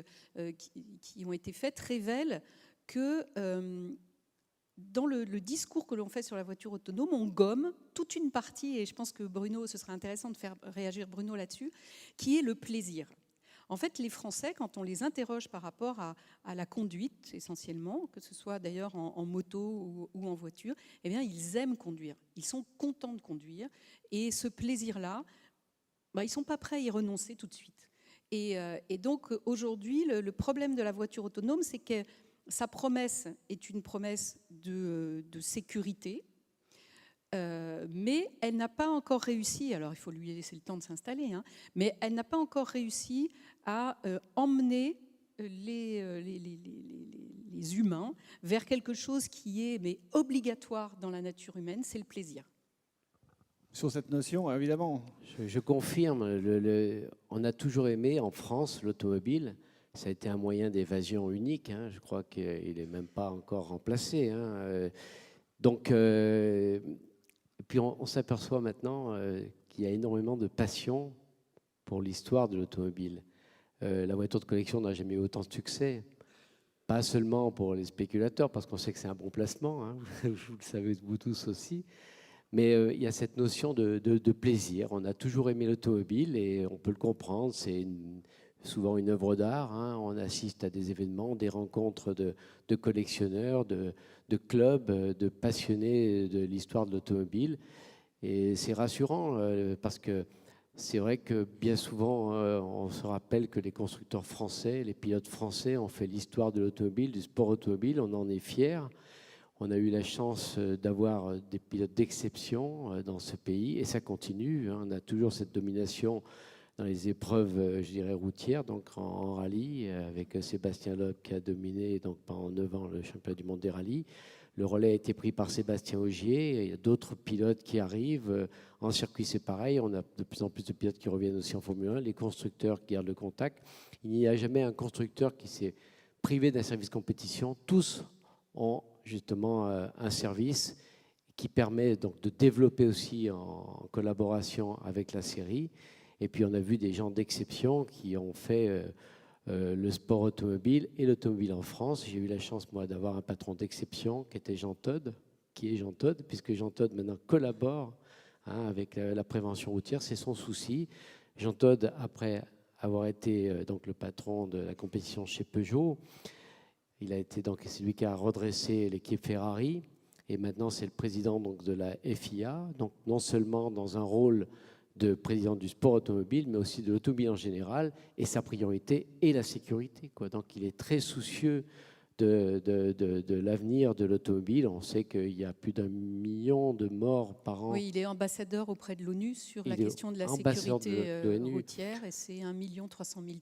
ont été faites révèlent que dans le discours que l'on fait sur la voiture autonome, on gomme toute une partie, et je pense que Bruno, ce serait intéressant de faire réagir Bruno là-dessus, qui est le plaisir. En fait, les Français, quand on les interroge par rapport à la conduite, essentiellement, que ce soit d'ailleurs en moto ou en voiture, eh bien, ils aiment conduire. Ils sont contents de conduire. Et ce plaisir-là, ils ne sont pas prêts à y renoncer tout de suite. Et donc, aujourd'hui, le problème de la voiture autonome, c'est que sa promesse est une promesse de sécurité, mais elle n'a pas encore réussi, alors il faut lui laisser le temps de s'installer, mais elle n'a pas encore réussi à emmener les humains vers quelque chose qui est obligatoire dans la nature humaine, c'est le plaisir. Sur cette notion, évidemment. Je confirme, on a toujours aimé en France l'automobile. Ça a été un moyen d'évasion unique. Je crois qu'il n'est même pas encore remplacé. Donc, puis on s'aperçoit maintenant qu'il y a énormément de passion pour l'histoire de l'automobile. La voiture de collection n'a jamais eu autant de succès. Pas seulement pour les spéculateurs, parce qu'on sait que c'est un bon placement, vous le savez vous tous aussi, mais il y a cette notion de plaisir. On a toujours aimé l'automobile et on peut le comprendre, c'est souvent une œuvre d'art. On assiste à des événements, des rencontres de collectionneurs, de clubs, de passionnés de l'histoire de l'automobile. Et c'est rassurant parce que c'est vrai que bien souvent, on se rappelle que les constructeurs français, les pilotes français ont fait l'histoire de l'automobile, du sport automobile. On en est fiers. On a eu la chance d'avoir des pilotes d'exception dans ce pays et ça continue. On a toujours cette domination dans les épreuves, je dirais, routières, donc en rallye, avec Sébastien Loeb qui a dominé donc, pendant 9 ans le championnat du monde des rallyes. Le relais a été pris par Sébastien Ogier. Il y a d'autres pilotes qui arrivent. En circuit, c'est pareil. On a de plus en plus de pilotes qui reviennent aussi en Formule 1. Les constructeurs qui gardent le contact. Il n'y a jamais un constructeur qui s'est privé d'un service compétition. Tous ont justement un service qui permet donc de développer aussi en collaboration avec la série. Et puis on a vu des gens d'exception qui ont fait le sport automobile et l'automobile en France. J'ai eu la chance, moi, d'avoir un patron d'exception qui était Jean Todt, qui est Jean Todt, puisque Jean Todt maintenant collabore avec la prévention routière, c'est son souci. Jean Todt, après avoir été donc le patron de la compétition chez Peugeot, c'est lui qui a redressé l'équipe Ferrari, et maintenant c'est le président donc de la FIA, donc non seulement dans un rôle de président du sport automobile, mais aussi de l'automobile en général, et sa priorité est la sécurité, quoi. Donc il est très soucieux de l'avenir de l'automobile. On sait qu'il y a plus d'1 million de morts par an. Oui, il est ambassadeur auprès de l'ONU sur la question de la sécurité routière, et c'est 1,3 million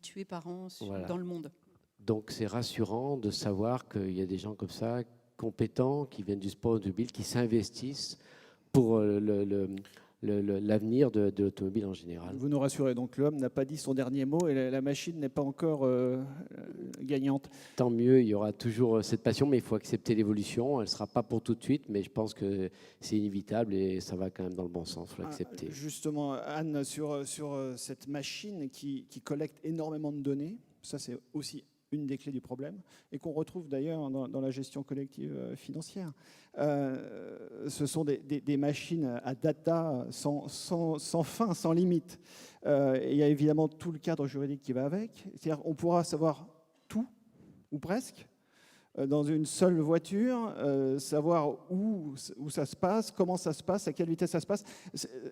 tués par an dans le monde. Donc c'est rassurant de savoir qu'il y a des gens comme ça, compétents, qui viennent du sport automobile, qui s'investissent pour l'avenir de l'automobile en général. Vous nous rassurez, donc l'homme n'a pas dit son dernier mot et la machine n'est pas encore gagnante. Tant mieux, il y aura toujours cette passion, mais il faut accepter l'évolution. Elle ne sera pas pour tout de suite, mais je pense que c'est inévitable et ça va quand même dans le bon sens, il faut l'accepter. Justement, Anne, sur cette machine qui collecte énormément de données, ça c'est aussi une des clés du problème, et qu'on retrouve d'ailleurs dans la gestion collective financière. Ce sont des machines à data sans fin, sans limite. Il y a évidemment tout le cadre juridique qui va avec. C'est-à-dire qu'on pourra savoir tout, ou presque, dans une seule voiture, savoir où ça se passe, comment ça se passe, à quelle vitesse ça se passe.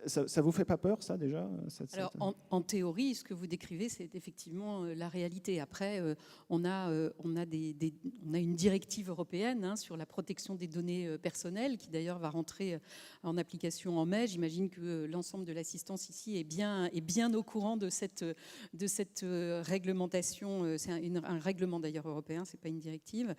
Ça vous fait pas peur, ça, déjà Alors, en théorie, ce que vous décrivez, c'est effectivement la réalité. Après, on a une directive européenne sur la protection des données personnelles, qui d'ailleurs va rentrer en application en mai. J'imagine que l'ensemble de l'assistance ici est bien au courant de cette réglementation. C'est un règlement d'ailleurs européen, c'est pas une directive.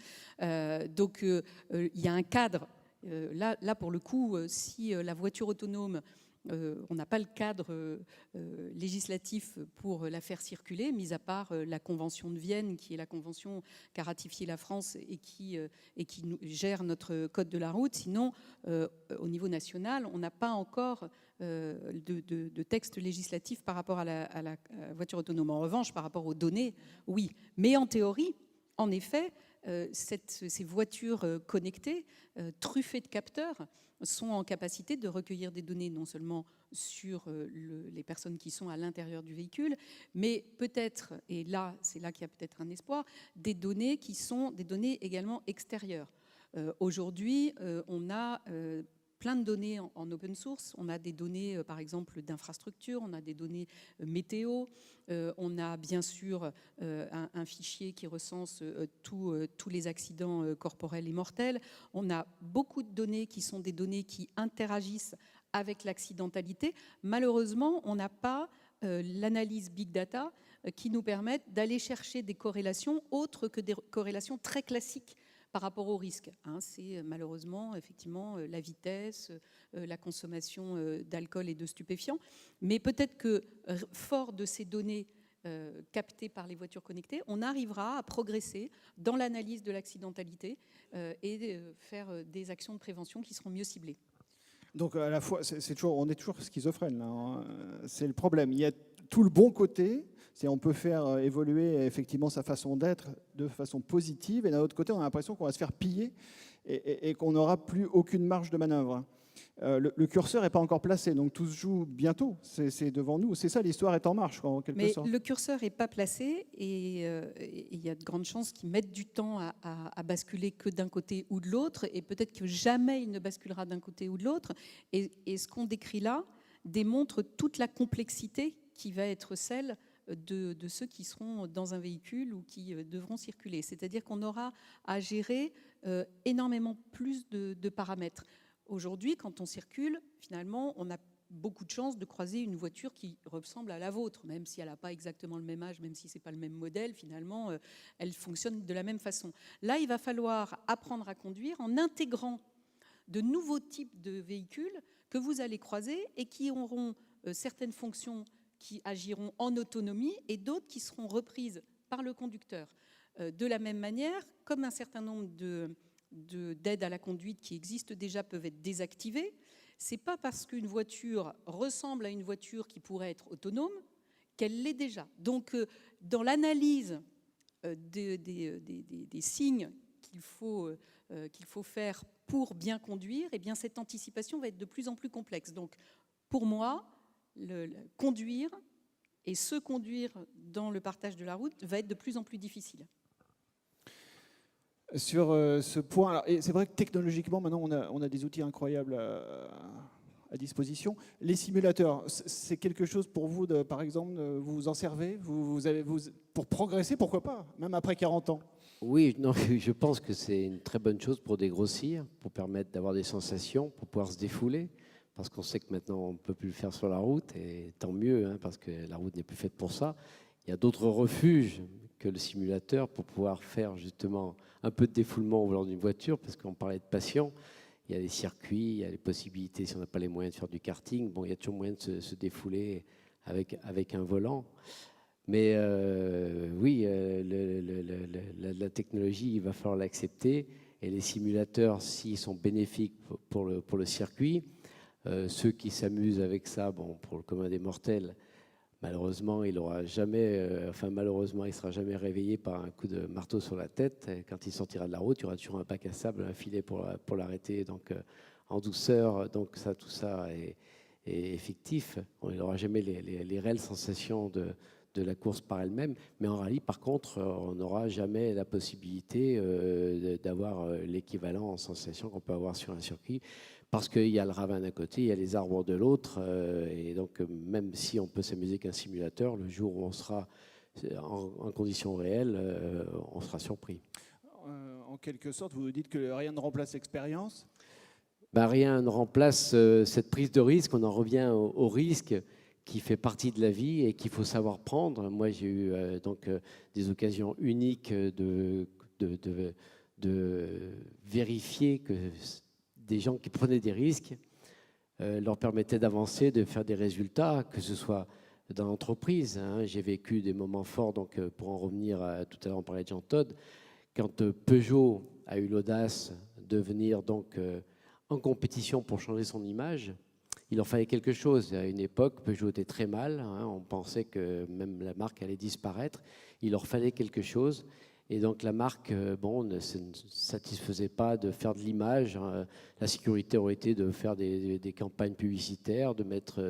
Donc il y a un cadre. Là, pour le coup, si la voiture autonome, on n'a pas le cadre législatif pour la faire circuler, mis à part la Convention de Vienne, qui est la convention qu'a ratifiée la France et qui gère notre code de la route. Sinon, au niveau national, on n'a pas encore de texte législatif par rapport à la voiture autonome. En revanche, par rapport aux données, oui. Mais en théorie, en effet, ces voitures connectées, truffées de capteurs, sont en capacité de recueillir des données non seulement sur les personnes qui sont à l'intérieur du véhicule, mais peut-être, et là, c'est là qu'il y a peut-être un espoir, des données qui sont des données également extérieures. Aujourd'hui, on a plein de données en open source. On a des données, par exemple, d'infrastructures, on a des données météo, on a bien sûr un fichier qui recense tous les accidents corporels et mortels. On a beaucoup de données qui sont des données qui interagissent avec l'accidentalité. Malheureusement, on n'a pas l'analyse big data qui nous permette d'aller chercher des corrélations autres que des corrélations très classiques par rapport au risque. C'est malheureusement, effectivement, la vitesse, la consommation d'alcool et de stupéfiants. Mais peut-être que, fort de ces données captées par les voitures connectées, on arrivera à progresser dans l'analyse de l'accidentalité et faire des actions de prévention qui seront mieux ciblées. Donc, à la fois, on est toujours schizophrène, là. C'est le problème. Il y a tout le bon côté. On peut faire évoluer effectivement sa façon d'être de façon positive, et d'un autre côté, on a l'impression qu'on va se faire piller et qu'on n'aura plus aucune marge de manœuvre. Le curseur n'est pas encore placé, donc tout se joue bientôt. C'est devant nous. C'est ça, l'histoire est en marche, en quelque sorte. Mais le curseur n'est pas placé, et il y a de grandes chances qu'il mette du temps à basculer que d'un côté ou de l'autre, et peut-être que jamais il ne basculera d'un côté ou de l'autre. Et ce qu'on décrit là démontre toute la complexité qui va être celle de ceux qui seront dans un véhicule ou qui devront circuler. C'est-à-dire qu'on aura à gérer énormément plus de paramètres. Aujourd'hui, quand on circule, finalement, on a beaucoup de chances de croiser une voiture qui ressemble à la vôtre, même si elle n'a pas exactement le même âge, même si ce n'est pas le même modèle, finalement, elle fonctionne de la même façon. Là, il va falloir apprendre à conduire en intégrant de nouveaux types de véhicules que vous allez croiser et qui auront certaines fonctions qui agiront en autonomie et d'autres qui seront reprises par le conducteur. De la même manière, comme un certain nombre d'aides à la conduite qui existent déjà peuvent être désactivées, ce n'est pas parce qu'une voiture ressemble à une voiture qui pourrait être autonome qu'elle l'est déjà. Donc, dans l'analyse des signes qu'il faut faire pour bien conduire, eh bien, cette anticipation va être de plus en plus complexe. Donc, pour moi, conduire et se conduire dans le partage de la route va être de plus en plus difficile. Sur ce point, alors, et c'est vrai que technologiquement, maintenant, on a des outils incroyables à disposition. Les simulateurs, c'est quelque chose pour vous, par exemple, vous vous en servez pour progresser, pourquoi pas, même après 40 ans? Oui, non, je pense que c'est une très bonne chose pour dégrossir, pour permettre d'avoir des sensations, pour pouvoir se défouler, parce qu'on sait que maintenant on ne peut plus le faire sur la route, et tant mieux, hein, parce que la route n'est plus faite pour ça. Il y a d'autres refuges que le simulateur pour pouvoir faire justement un peu de défoulement au volant d'une voiture, parce qu'on parlait de passion. Il y a les circuits, il y a les possibilités, si on n'a pas les moyens de faire du karting, bon, il y a toujours moyen de se défouler avec un volant. Mais oui, la technologie, il va falloir l'accepter. Et les simulateurs, s'ils sont bénéfiques pour le circuit, ceux qui s'amusent avec ça, bon, pour le commun des mortels, malheureusement, il aura jamais, malheureusement, il sera jamais réveillé par un coup de marteau sur la tête. Et quand il sortira de la route, il y aura toujours un bac à sable, un filet pour l'arrêter, donc en douceur. Donc ça, tout ça est fictif. Il n'aura jamais les réelles sensations de la course par elle-même. Mais en rallye, par contre, on n'aura jamais la possibilité d'avoir l'équivalent en sensation qu'on peut avoir sur un circuit. Parce qu'il y a le ravin d'un côté, il y a les arbres de l'autre, et donc même si on peut s'amuser qu'un simulateur, le jour où on sera en conditions réelles, on sera surpris. En quelque sorte, vous dites que rien ne remplace l'expérience? Ben, rien ne remplace cette prise de risque. On en revient au risque qui fait partie de la vie et qu'il faut savoir prendre. Moi, j'ai eu des occasions uniques de vérifier que des gens qui prenaient des risques leur permettaient d'avancer, de faire des résultats, que ce soit dans l'entreprise. Hein. J'ai vécu des moments forts, donc pour en revenir tout à l'heure, on parlait de Jean Todt, quand Peugeot a eu l'audace de venir donc en compétition pour changer son image. Il leur fallait quelque chose. À une époque, Peugeot était très mal. Hein, on pensait que même la marque allait disparaître. Il leur fallait quelque chose. Et donc la marque ne se satisfaisait pas de faire de l'image. La sécurité aurait été de faire des campagnes publicitaires, de mettre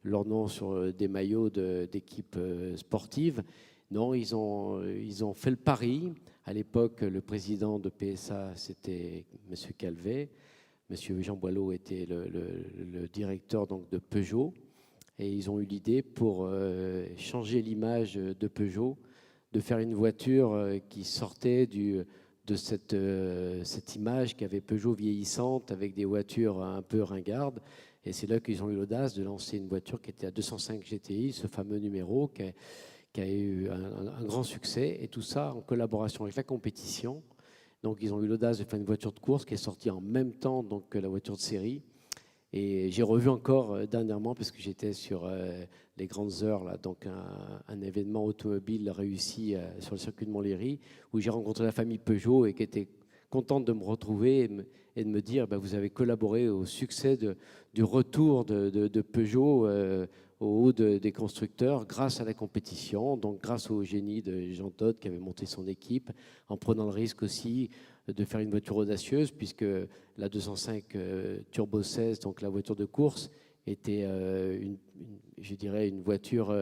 leur nom sur des maillots d'équipes sportives. Non, ils ont fait le pari. À l'époque, le président de PSA, c'était M. Calvet. M. Jean Boileau était le directeur donc, de Peugeot. Et ils ont eu l'idée, pour changer l'image de Peugeot, de faire une voiture qui sortait de cette image qu'avait Peugeot vieillissante, avec des voitures un peu ringardes. Et c'est là qu'ils ont eu l'audace de lancer une voiture qui était à 205 GTI, ce fameux numéro qui a eu un grand succès. Et tout ça en collaboration avec la compétition. Donc ils ont eu l'audace de faire une voiture de course qui est sortie en même temps donc, que la voiture de série. Et j'ai revu encore dernièrement, parce que j'étais sur les grandes heures, là, donc un événement automobile réussi sur le circuit de Montlhéry, où j'ai rencontré la famille Peugeot et qui était contente de me retrouver et de me dire vous avez collaboré au succès du retour de Peugeot au haut des constructeurs grâce à la compétition, donc grâce au génie de Jean Todt qui avait monté son équipe, en prenant le risque aussi de faire une voiture audacieuse, puisque la 205 Turbo 16, donc la voiture de course, était une voiture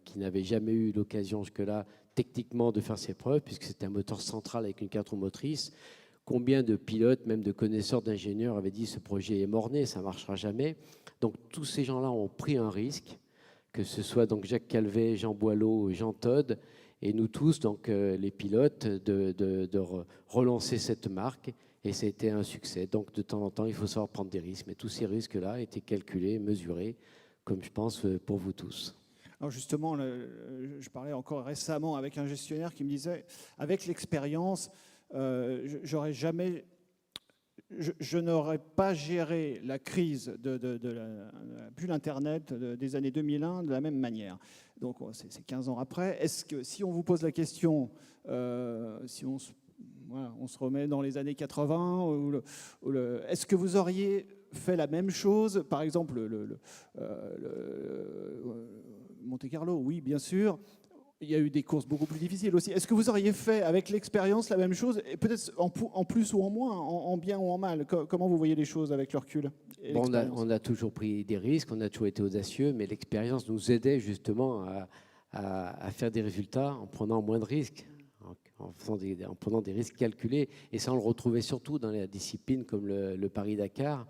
qui n'avait jamais eu l'occasion jusque-là techniquement de faire ses preuves, puisque c'était un moteur central avec une 4 roues motrices. Combien de pilotes, même de connaisseurs, d'ingénieurs avaient dit ce projet est mort-né, ça ne marchera jamais. Donc tous ces gens-là ont pris un risque, que ce soit donc Jacques Calvet, Jean Boileau, Jean Todt, et nous tous, donc les pilotes, de relancer cette marque. Et ça a été un succès. Donc de temps en temps, il faut savoir prendre des risques. Mais tous ces risques-là étaient calculés, mesurés, comme je pense pour vous tous. Alors justement, je parlais encore récemment avec un gestionnaire qui me disait, avec l'expérience, je n'aurais pas géré la crise de la bulle Internet des années 2001 de la même manière. Donc c'est 15 ans après. Est-ce que si on vous pose la question, si on se remet dans les années 80, est-ce que vous auriez fait la même chose? Par exemple, Monte Carlo, oui, bien sûr. il y a eu des courses beaucoup plus difficiles aussi. Est-ce que vous auriez fait avec l'expérience la même chose, et peut-être en plus ou en moins, en bien ou en mal? Comment vous voyez les choses avec le recul et Bon, l'expérience? on a toujours pris des risques, on a toujours été audacieux, mais l'expérience nous aidait justement à faire des résultats en prenant moins de risques, en prenant des risques calculés. Et ça, on le retrouvait surtout dans les disciplines comme le Paris-Dakar,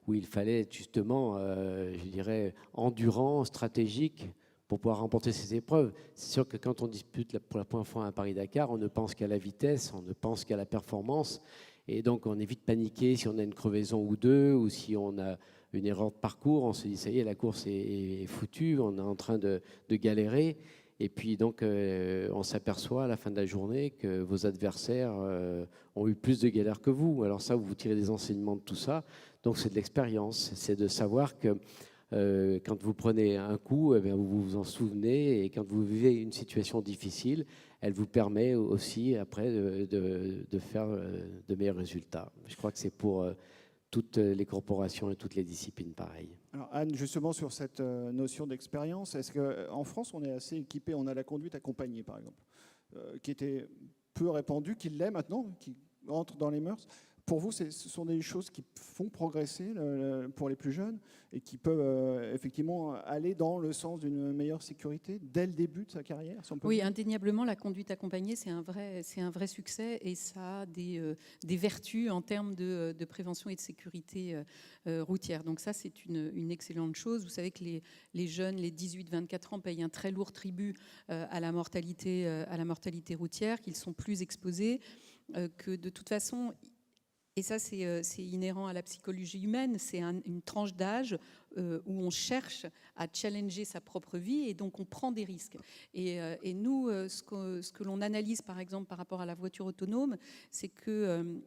où il fallait justement, je dirais, endurant, stratégique, pour pouvoir remporter ces épreuves. C'est sûr que quand on dispute pour la première fois un Paris-Dakar, on ne pense qu'à la vitesse, on ne pense qu'à la performance. Et donc, on évite de paniquer si on a une crevaison ou deux, ou si on a une erreur de parcours. On se dit, ça y est, la course est foutue, on est en train de galérer. Et puis, donc, on s'aperçoit à la fin de la journée que vos adversaires ont eu plus de galères que vous. Alors ça, vous tirez des enseignements de tout ça. Donc, c'est de l'expérience. C'est de savoir que quand vous prenez un coup, eh bien, vous vous en souvenez, et quand vous vivez une situation difficile, elle vous permet aussi après de faire de meilleurs résultats. Je crois que c'est pour toutes les corporations et toutes les disciplines pareilles. Alors Anne, justement sur cette notion d'expérience, est-ce qu'en France on est assez équipé? On a la conduite accompagnée par exemple, qui était peu répandue, qui l'est maintenant, qui entre dans les mœurs. Pour vous, ce sont des choses qui font progresser pour les plus jeunes et qui peuvent effectivement aller dans le sens d'une meilleure sécurité dès le début de sa carrière, si on peut Oui, dire. indéniablement, la conduite accompagnée, c'est un vrai succès, et ça a des vertus en termes de prévention et de sécurité routière. Donc ça, c'est une excellente chose. Vous savez que les jeunes, les 18-24 ans, payent un très lourd tribut à la mortalité routière, qu'ils sont plus exposés, que de toute façon... Et ça, c'est inhérent à la psychologie humaine. C'est une tranche d'âge où on cherche à challenger sa propre vie, et donc on prend des risques. Et nous, ce que l'on analyse, par exemple, par rapport à la voiture autonome, c'est que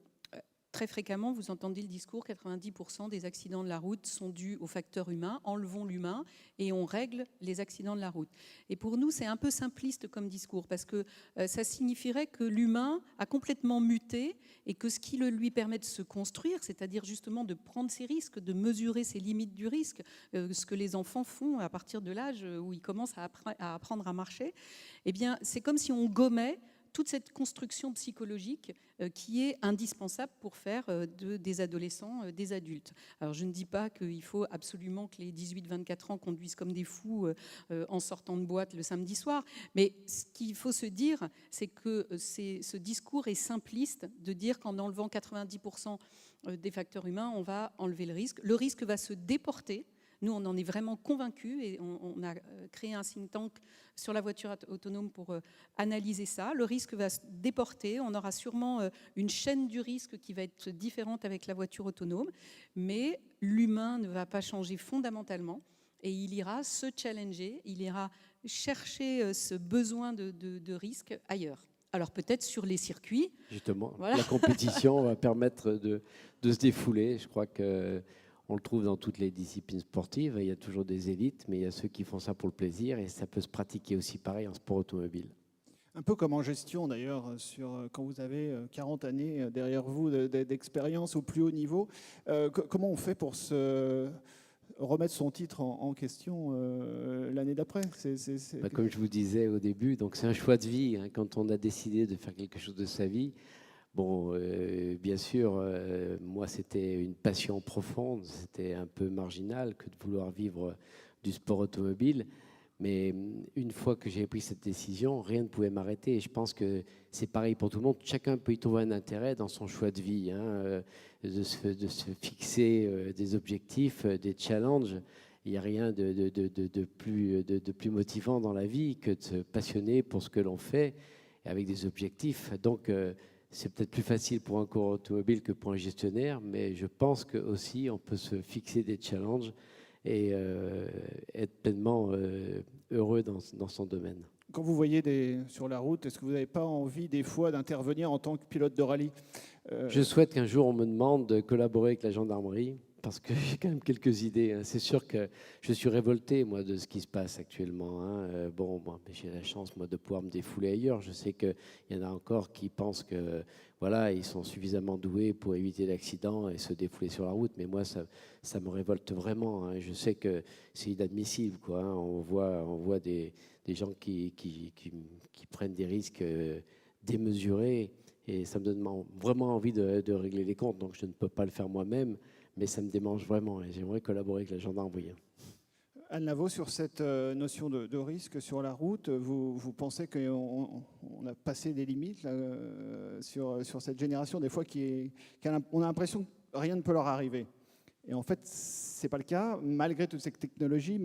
très fréquemment, vous entendez le discours, 90% des accidents de la route sont dus au facteur humain. Enlevons l'humain et on règle les accidents de la route. Et pour nous, c'est un peu simpliste comme discours, parce que ça signifierait que l'humain a complètement muté, et que ce qui lui permet de se construire, c'est-à-dire justement de prendre ses risques, de mesurer ses limites du risque, ce que les enfants font à partir de l'âge où ils commencent à apprendre à marcher, eh bien, c'est comme si on gommait toute cette construction psychologique qui est indispensable pour faire des adolescents des adultes. Alors je ne dis pas qu'il faut absolument que les 18-24 ans conduisent comme des fous en sortant de boîte le samedi soir, mais ce qu'il faut se dire, c'est que ce discours est simpliste, de dire qu'en enlevant 90% des facteurs humains, on va enlever le risque. Le risque va se déporter. Nous, on en est vraiment convaincus, et on a créé un think tank sur la voiture autonome pour analyser ça. Le risque va se déporter. On aura sûrement une chaîne du risque qui va être différente avec la voiture autonome, mais l'humain ne va pas changer fondamentalement, et il ira se challenger, il ira chercher ce besoin de risque ailleurs. Alors peut-être sur les circuits. Justement, Voilà. La compétition va permettre de se défouler. Je crois qu'on le trouve dans toutes les disciplines sportives. Il y a toujours des élites, mais il y a ceux qui font ça pour le plaisir, et ça peut se pratiquer aussi pareil en sport automobile. Un peu comme en gestion d'ailleurs, quand vous avez 40 années derrière vous d'expérience au plus haut niveau. Comment on fait pour se remettre son titre en question l'année d'après? Comme je vous disais au début, donc c'est un choix de vie. Hein, quand on a décidé de faire quelque chose de sa vie, bon, bien sûr, moi c'était une passion profonde, c'était un peu marginal que de vouloir vivre du sport automobile. Mais une fois que j'ai pris cette décision, rien ne pouvait m'arrêter. Et je pense que c'est pareil pour tout le monde. Chacun peut y trouver un intérêt dans son choix de vie, hein, de se fixer des objectifs, des challenges. Il n'y a rien de plus motivant dans la vie que de se passionner pour ce que l'on fait avec des objectifs. Donc, c'est peut-être plus facile pour un coureur automobile que pour un gestionnaire, mais je pense que aussi on peut se fixer des challenges et être pleinement heureux dans son domaine. Quand vous voyez sur la route, est-ce que vous n'avez pas envie des fois d'intervenir en tant que pilote de rallye? Je souhaite qu'un jour on me demande de collaborer avec la gendarmerie, parce que j'ai quand même quelques idées. Hein. C'est sûr que je suis révolté, moi, de ce qui se passe actuellement. Hein. Bon, j'ai la chance, moi, de pouvoir me défouler ailleurs. Je sais qu'il y en a encore qui pensent que, voilà, ils sont suffisamment doués pour éviter l'accident et se défouler sur la route. Mais moi, ça me révolte vraiment. Hein. Je sais que c'est inadmissible, quoi. Hein. On voit des des gens qui prennent des risques démesurés. Et ça me donne vraiment envie de régler les comptes. Donc je ne peux pas le faire moi-même, mais ça me démange vraiment. Et j'aimerais collaborer avec la gendarmerie. Anne Lavaux, sur cette notion de risque sur la route, vous pensez qu'on a passé des limites là, sur cette génération, des fois on a l'impression que rien ne peut leur arriver. Et en fait, ce n'est pas le cas, malgré toutes ces technologies.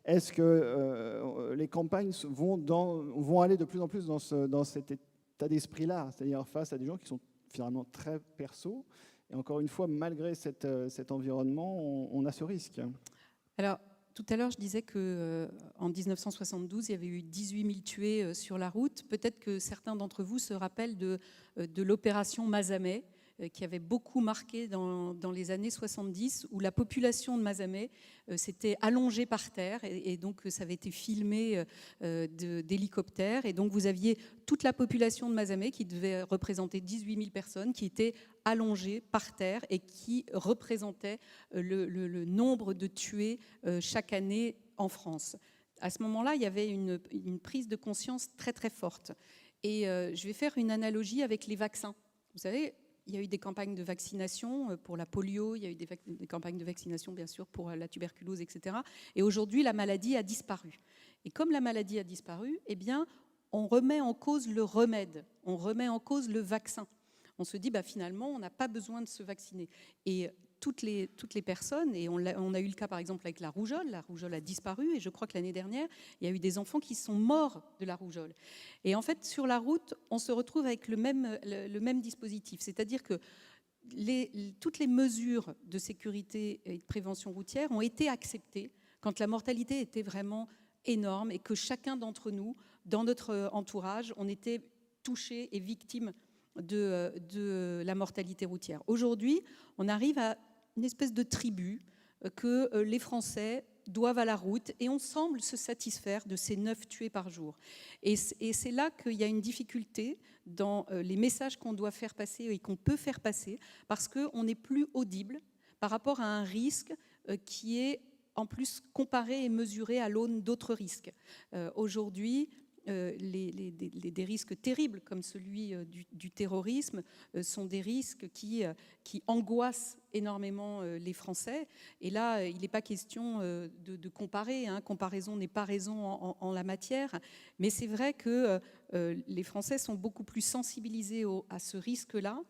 Est-ce que les campagnes vont aller de plus en plus dans cet état d'esprit-là, c'est-à-dire face à des gens qui sont finalement très perso. Et encore une fois, malgré cet environnement, on a ce risque. Alors, tout à l'heure, je disais qu'en 1972, il y avait eu 18 000 tués sur la route. Peut-être que certains d'entre vous se rappellent de l'opération Mazamet, qui avait beaucoup marqué dans les années 70, où la population de Mazamet s'était allongée par terre, et donc ça avait été filmé d'hélicoptères. Et donc vous aviez toute la population de Mazamet, qui devait représenter 18 000 personnes, qui étaient allongées par terre et qui représentait le nombre de tués chaque année en France. À ce moment-là, il y avait une prise de conscience très très forte. Et je vais faire une analogie avec les vaccins. Vous savez, il y a eu des campagnes de vaccination pour la polio, il y a eu des campagnes de vaccination, bien sûr, pour la tuberculose, etc. Et aujourd'hui, la maladie a disparu. Et comme la maladie a disparu, eh bien, on remet en cause le remède, on remet en cause le vaccin. On se dit, finalement, on n'a pas besoin de se vacciner. Et toutes les personnes, et on a eu le cas par exemple avec la rougeole a disparu, et je crois que l'année dernière, il y a eu des enfants qui sont morts de la rougeole. Et en fait, sur la route, on se retrouve avec le même dispositif, c'est-à-dire que toutes les mesures de sécurité et de prévention routière ont été acceptées quand la mortalité était vraiment énorme et que chacun d'entre nous, dans notre entourage, on était touché et victime de la mortalité routière. Aujourd'hui, on arrive à une espèce de tribu que les Français doivent à la route, et on semble se satisfaire de ces 9 tués par jour. Et c'est là qu'il y a une difficulté dans les messages qu'on doit faire passer et qu'on peut faire passer, parce qu'on n'est plus audible par rapport à un risque qui est en plus comparé et mesuré à l'aune d'autres risques. Aujourd'hui, des risques terribles comme celui du terrorisme sont des risques qui angoissent énormément les Français. Et là, il n'est pas question de comparer. Comparaison n'est pas raison en la matière. Mais c'est vrai que les Français sont beaucoup plus sensibilisés à ce risque-là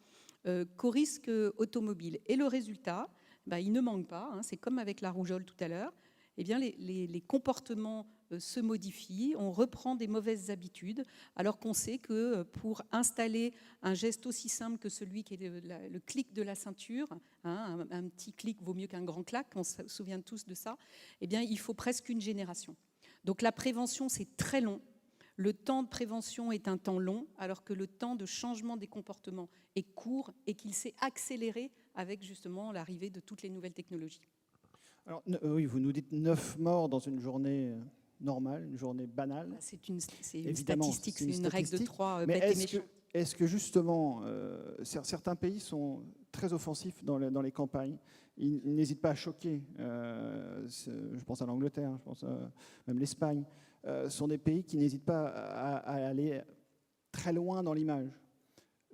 qu'au risque automobile. Et le résultat, il ne manque pas. C'est comme avec la rougeole tout à l'heure. Eh bien, les comportements se modifient, on reprend des mauvaises habitudes, alors qu'on sait que pour installer un geste aussi simple que celui qui est le clic de la ceinture, un petit clic vaut mieux qu'un grand clac, on se souvient tous de ça, eh bien, il faut presque une génération. Donc la prévention, c'est très long. Le temps de prévention est un temps long, alors que le temps de changement des comportements est court et qu'il s'est accéléré avec justement l'arrivée de toutes les nouvelles technologies. Alors, oui, vous nous dites 9 morts dans une journée normale, une journée banale. C'est une statistique, c'est une règle de 3 mais bêtes et méchants. Est-ce que justement, certains pays sont très offensifs dans les campagnes, ils n'hésitent pas à choquer, je pense à l'Angleterre, je pense même l'Espagne, sont des pays qui n'hésitent pas à aller très loin dans l'image.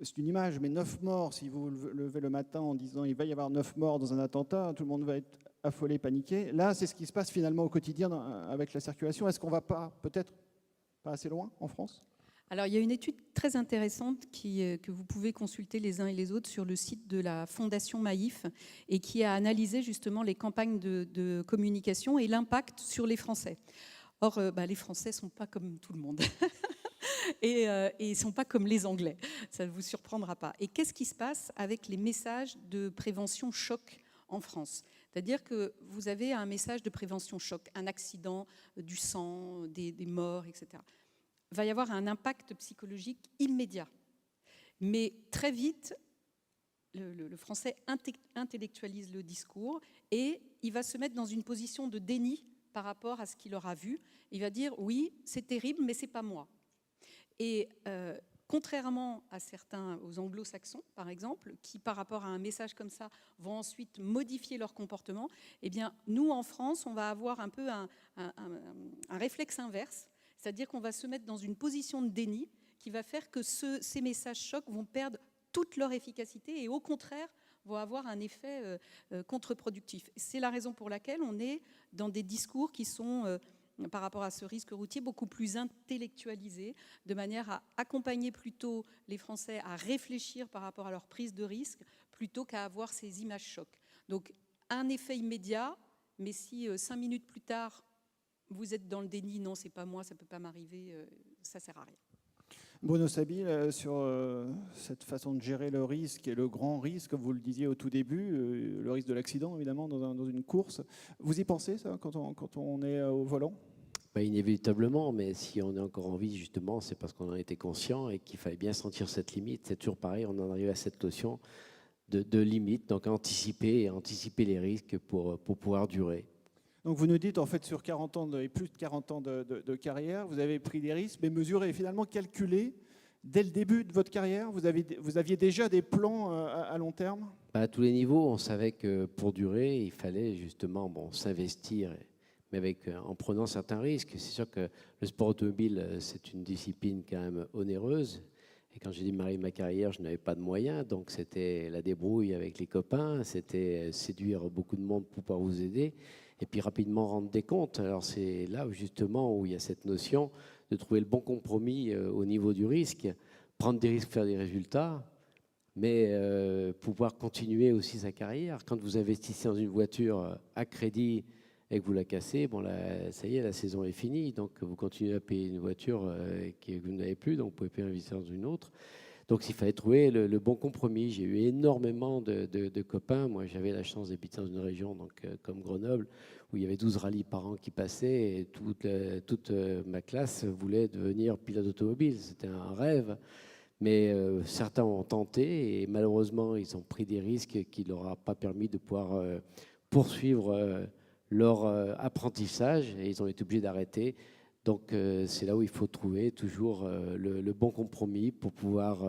C'est une image, mais 9 morts, si vous levez le matin en disant il va y avoir 9 morts dans un attentat, tout le monde va être affolé, paniqué. Là, c'est ce qui se passe finalement au quotidien avec la circulation. Est-ce qu'on ne va peut-être pas assez loin en France ? Alors, il y a une étude très intéressante que vous pouvez consulter les uns et les autres sur le site de la Fondation Maïf et qui a analysé justement les campagnes de communication et l'impact sur les Français. Or, les Français ne sont pas comme tout le monde. Et ils ne sont pas comme les Anglais. Ça ne vous surprendra pas. Et qu'est-ce qui se passe avec les messages de prévention choc en France ? C'est-à-dire que vous avez un message de prévention choc, un accident, du sang, des morts, etc. Il va y avoir un impact psychologique immédiat. Mais très vite, le Français intellectualise le discours et il va se mettre dans une position de déni par rapport à ce qu'il aura vu. Il va dire « oui, c'est terrible, mais ce n'est pas moi ». Et contrairement à aux anglo-saxons, par exemple, qui par rapport à un message comme ça vont ensuite modifier leur comportement, eh bien, nous, en France, on va avoir un peu un réflexe inverse C'est-à-dire qu'on va se mettre dans une position de déni qui va faire que ces messages chocs vont perdre toute leur efficacité et au contraire vont avoir un effet contre-productif. C'est la raison pour laquelle on est dans des discours qui sont, par rapport à ce risque routier, beaucoup plus intellectualisés, de manière à accompagner plutôt les Français à réfléchir par rapport à leur prise de risque, plutôt qu'à avoir ces images chocs. Donc, un effet immédiat, mais si 5 minutes plus tard, vous êtes dans le déni, non, c'est pas moi, ça peut pas m'arriver, ça sert à rien. Bruno Sabile, sur cette façon de gérer le risque et le grand risque, comme vous le disiez au tout début, le risque de l'accident, évidemment, dans une course. Vous y pensez, ça, quand on est au volant ? Inévitablement, mais si on est encore en vie, justement, c'est parce qu'on en était conscient et qu'il fallait bien sentir cette limite. C'est toujours pareil, on en arrive à cette notion de limite, donc anticiper les risques pour pouvoir durer. Donc vous nous dites, en fait, sur 40 ans et plus de 40 ans de carrière, vous avez pris des risques, mais mesurés et finalement calculés dès le début de votre carrière. Vous aviez déjà des plans à long terme ? À tous les niveaux, on savait que pour durer, il fallait justement s'investir, mais en prenant certains risques. C'est sûr que le sport automobile, c'est une discipline quand même onéreuse. Et quand j'ai démarré ma carrière, je n'avais pas de moyens, donc c'était la débrouille avec les copains, c'était séduire beaucoup de monde pour pouvoir vous aider, et puis rapidement rendre des comptes. Alors c'est là justement où il y a cette notion de trouver le bon compromis au niveau du risque, prendre des risques, faire des résultats, mais pouvoir continuer aussi sa carrière. Quand vous investissez dans une voiture à crédit et que vous la cassez, bon là, ça y est, la saison est finie, donc vous continuez à payer une voiture que vous n'avez plus, donc vous pouvez plus investir dans une autre. Donc il fallait trouver le bon compromis. J'ai eu énormément de copains. Moi, j'avais la chance d'habiter dans une région comme Grenoble, où il y avait 12 rallyes par an qui passaient, et toute ma classe voulait devenir pilote automobile. C'était un rêve. Mais certains ont tenté, et malheureusement, ils ont pris des risques qui ne leur ont pas permis de pouvoir poursuivre leur apprentissage, et ils ont été obligés d'arrêter. Donc c'est là où il faut trouver toujours le bon compromis pour pouvoir...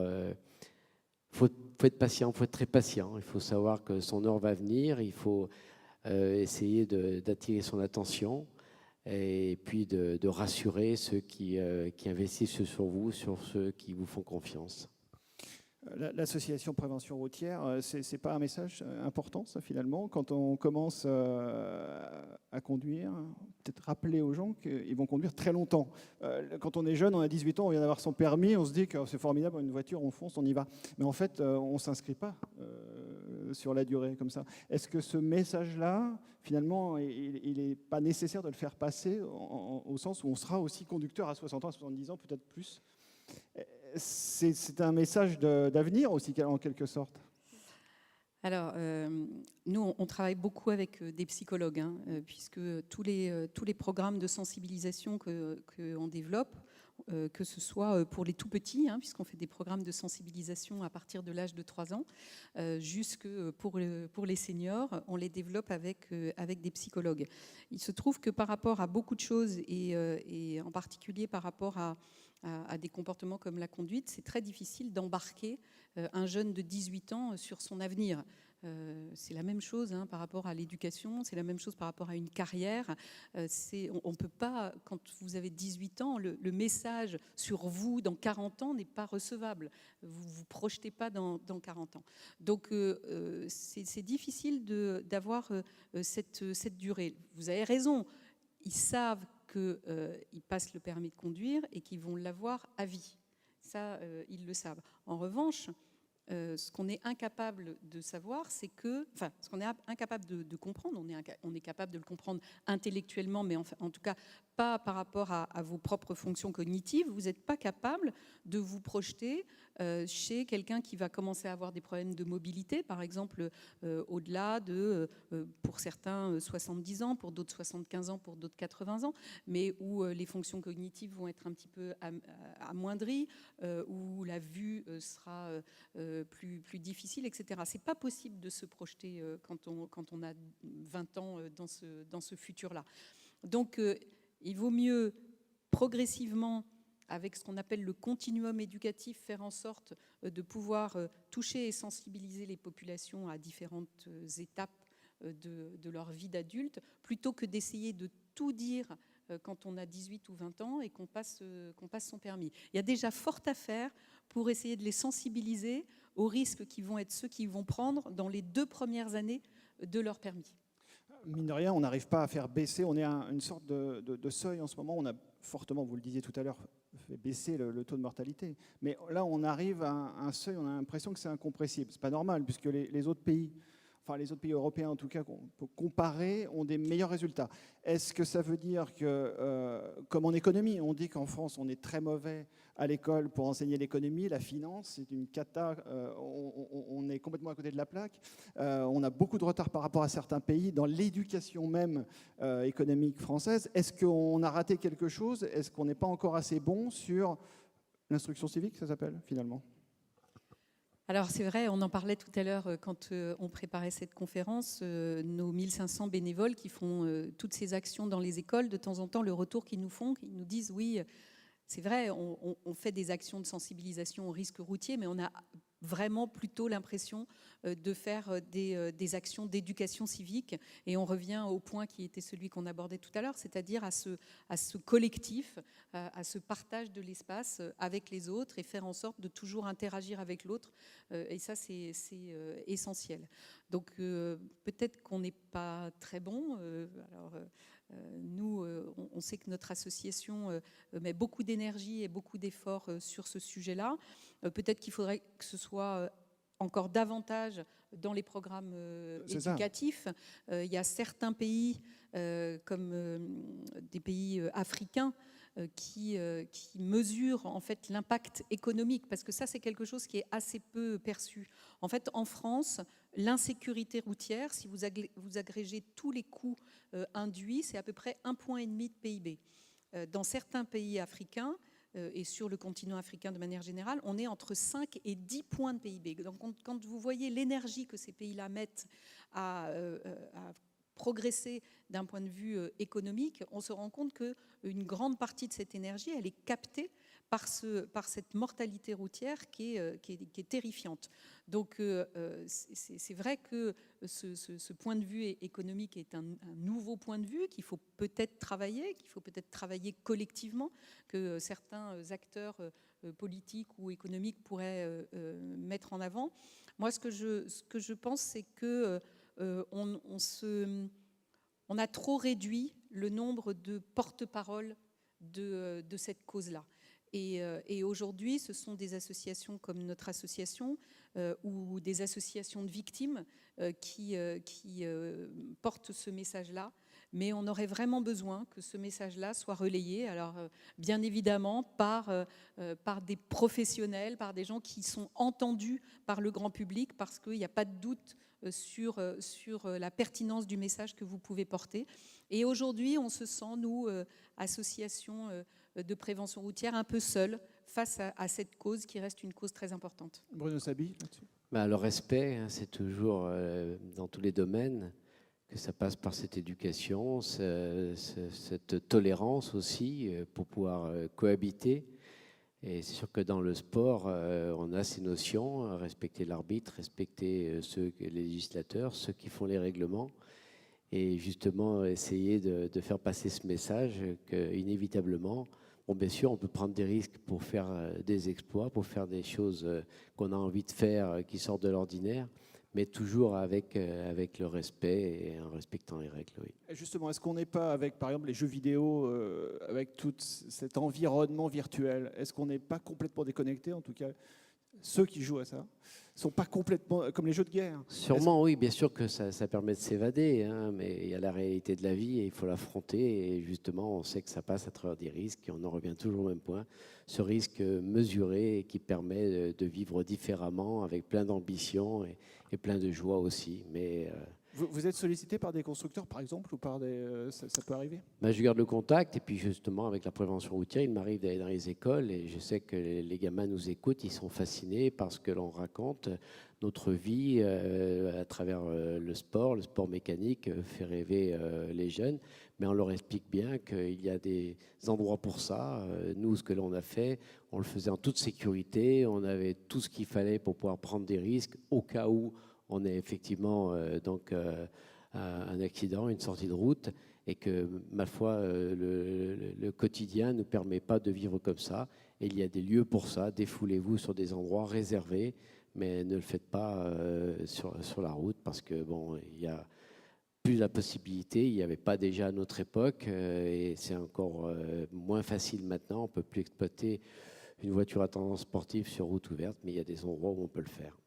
faut être patient, il faut être très patient. Il faut savoir que son heure va venir, il faut essayer d'attirer son attention et puis de rassurer ceux qui investissent sur vous, sur ceux qui vous font confiance. L'association prévention routière, c'est pas un message important, ça, finalement, quand on commence à conduire, peut-être rappeler aux gens qu'ils vont conduire très longtemps. Quand on est jeune, on a 18 ans, on vient d'avoir son permis, on se dit que c'est formidable, une voiture, on fonce, on y va. Mais en fait, on ne s'inscrit pas sur la durée comme ça. Est-ce que ce message-là, finalement, il n'est pas nécessaire de le faire passer au sens où on sera aussi conducteur à 60 ans, à 70 ans, peut-être plus ? C'est un message d'avenir aussi, en quelque sorte. Alors, nous, on travaille beaucoup avec des psychologues, puisque tous les programmes de sensibilisation qu'on développe, que ce soit pour les tout-petits, puisqu'on fait des programmes de sensibilisation à partir de l'âge de 3 ans, jusque pour les seniors, on les développe avec des psychologues. Il se trouve que par rapport à beaucoup de choses, et en particulier par rapport à des comportements comme la conduite, c'est très difficile d'embarquer un jeune de 18 ans sur son avenir. C'est la même chose par rapport à l'éducation, c'est la même chose par rapport à une carrière. On ne peut pas, quand vous avez 18 ans, le message sur vous dans 40 ans n'est pas recevable. Vous ne vous projetez pas dans 40 ans. Donc c'est difficile d'avoir cette durée. Vous avez raison, ils savent qu'ils passent le permis de conduire et qu'ils vont l'avoir à vie. Ça, ils le savent. En revanche, ce qu'on est incapable de savoir, c'est que... Enfin, ce qu'on est incapable de comprendre, on est capable de le comprendre intellectuellement, mais en tout cas pas par rapport à vos propres fonctions cognitives. Vous n'êtes pas capable de vous projeter chez quelqu'un qui va commencer à avoir des problèmes de mobilité, par exemple au-delà de, pour certains, 70 ans, pour d'autres 75 ans, pour d'autres 80 ans, mais où les fonctions cognitives vont être un petit peu amoindries, où la vue sera plus difficile, etc. C'est pas possible de se projeter quand on a 20 ans dans ce futur-là. Donc, il vaut mieux progressivement, avec ce qu'on appelle le continuum éducatif, faire en sorte de pouvoir toucher et sensibiliser les populations à différentes étapes de leur vie d'adulte, plutôt que d'essayer de tout dire quand on a 18 ou 20 ans et qu'on passe son permis. Il y a déjà fort à faire pour essayer de les sensibiliser aux risques qui vont être ceux qu'ils vont prendre dans les 2 premières années de leur permis. Mine de rien, on n'arrive pas à faire baisser, on est à une sorte de seuil en ce moment, on a fortement, vous le disiez tout à l'heure, fait baisser le taux de mortalité. Mais là, on arrive à un seuil, on a l'impression que c'est incompressible. C'est pas normal, puisque les autres pays, enfin les autres pays européens en tout cas, qu'on peut comparer, ont des meilleurs résultats. Est-ce que ça veut dire que, comme en économie, on dit qu'en France, on est très mauvais à l'école pour enseigner l'économie, la finance, c'est une cata, on est complètement à côté de la plaque. On a beaucoup de retard par rapport à certains pays dans l'éducation même économique française. Est-ce qu'on a raté quelque chose? Est-ce qu'on n'est pas encore assez bon sur l'instruction civique, ça s'appelle, finalement? Alors c'est vrai, on en parlait tout à l'heure quand on préparait cette conférence, nos 1500 bénévoles qui font toutes ces actions dans les écoles, de temps en temps, le retour qu'ils nous font, qu'ils nous disent oui, c'est vrai, on fait des actions de sensibilisation au risque routier, mais on a vraiment plutôt l'impression de faire des actions d'éducation civique. Et on revient au point qui était celui qu'on abordait tout à l'heure, c'est-à-dire à ce collectif, à ce partage de l'espace avec les autres et faire en sorte de toujours interagir avec l'autre. Et ça, c'est essentiel. Donc peut-être qu'on n'est pas très bon. Nous, on sait que notre association met beaucoup d'énergie et beaucoup d'efforts sur ce sujet-là. Peut-être qu'il faudrait que ce soit encore davantage dans les programmes éducatifs. Il y a certains pays, comme des pays africains, qui mesurent en fait l'impact économique, parce que ça, c'est quelque chose qui est assez peu perçu. En fait, en France, l'insécurité routière, si vous agrégez tous les coûts induits, c'est à peu près 1,5 point de PIB. Dans certains pays africains, et sur le continent africain de manière générale, on est entre 5 et 10 points de PIB. Donc quand vous voyez l'énergie que ces pays-là mettent à progresser d'un point de vue économique, on se rend compte qu'une grande partie de cette énergie, elle est captée par cette mortalité routière qui est terrifiante. Donc c'est vrai que ce point de vue économique est un nouveau point de vue qu'il faut peut-être travailler collectivement, que certains acteurs politiques ou économiques pourraient mettre en avant. Moi, ce que je pense, c'est que on a trop réduit le nombre de porte-parole de cette cause-là. Et aujourd'hui, ce sont des associations comme notre association ou des associations de victimes qui portent ce message-là. Mais on aurait vraiment besoin que ce message-là soit relayé, alors bien évidemment par des professionnels, par des gens qui sont entendus par le grand public, parce qu'il n'y a pas de doute sur la pertinence du message que vous pouvez porter. Et aujourd'hui, on se sent, nous, association de prévention routière, un peu seuls face à cette cause qui reste une cause très importante. Bruno Sabi, là-dessus. Le respect, c'est toujours dans tous les domaines que ça passe par cette éducation, cette tolérance aussi pour pouvoir cohabiter. Et c'est sûr que dans le sport, on a ces notions, respecter l'arbitre, respecter les législateurs, ceux qui font les règlements, et justement essayer de faire passer ce message qu'inévitablement, bien sûr, on peut prendre des risques pour faire des exploits, pour faire des choses qu'on a envie de faire qui sortent de l'ordinaire, mais toujours avec le respect et en respectant les règles. Oui. Et justement, est-ce qu'on n'est pas avec, par exemple, les jeux vidéo, avec tout cet environnement virtuel, est-ce qu'on n'est pas complètement déconnecté? En tout cas, ceux qui jouent à ça ne sont pas complètement comme les jeux de guerre. Sûrement, oui, bien sûr que ça permet de s'évader, mais il y a la réalité de la vie et il faut l'affronter. Et justement, on sait que ça passe à travers des risques et on en revient toujours au même point. Ce risque mesuré qui permet de vivre différemment, avec plein d'ambition et plein de joie aussi. Mais vous êtes sollicité par des constructeurs, par exemple, ou par des ça peut arriver? Je garde le contact et puis justement avec la prévention routière, il m'arrive d'aller dans les écoles et je sais que les gamins nous écoutent, ils sont fascinés par ce que l'on raconte. Notre vie à travers le sport mécanique fait rêver les jeunes, mais on leur explique bien qu'il y a des endroits pour ça. Nous, ce que l'on a fait, on le faisait en toute sécurité, on avait tout ce qu'il fallait pour pouvoir prendre des risques au cas où on est effectivement un accident, une sortie de route. et que, ma foi, le quotidien ne nous permet pas de vivre comme ça. Et il y a des lieux pour ça. Défoulez-vous sur des endroits réservés, mais ne le faites pas sur la route, parce que bon, il y a plus la possibilité. Il n'y avait pas déjà à notre époque, et c'est encore moins facile maintenant. On ne peut plus exploiter une voiture à tendance sportive sur route ouverte, mais il y a des endroits où on peut le faire.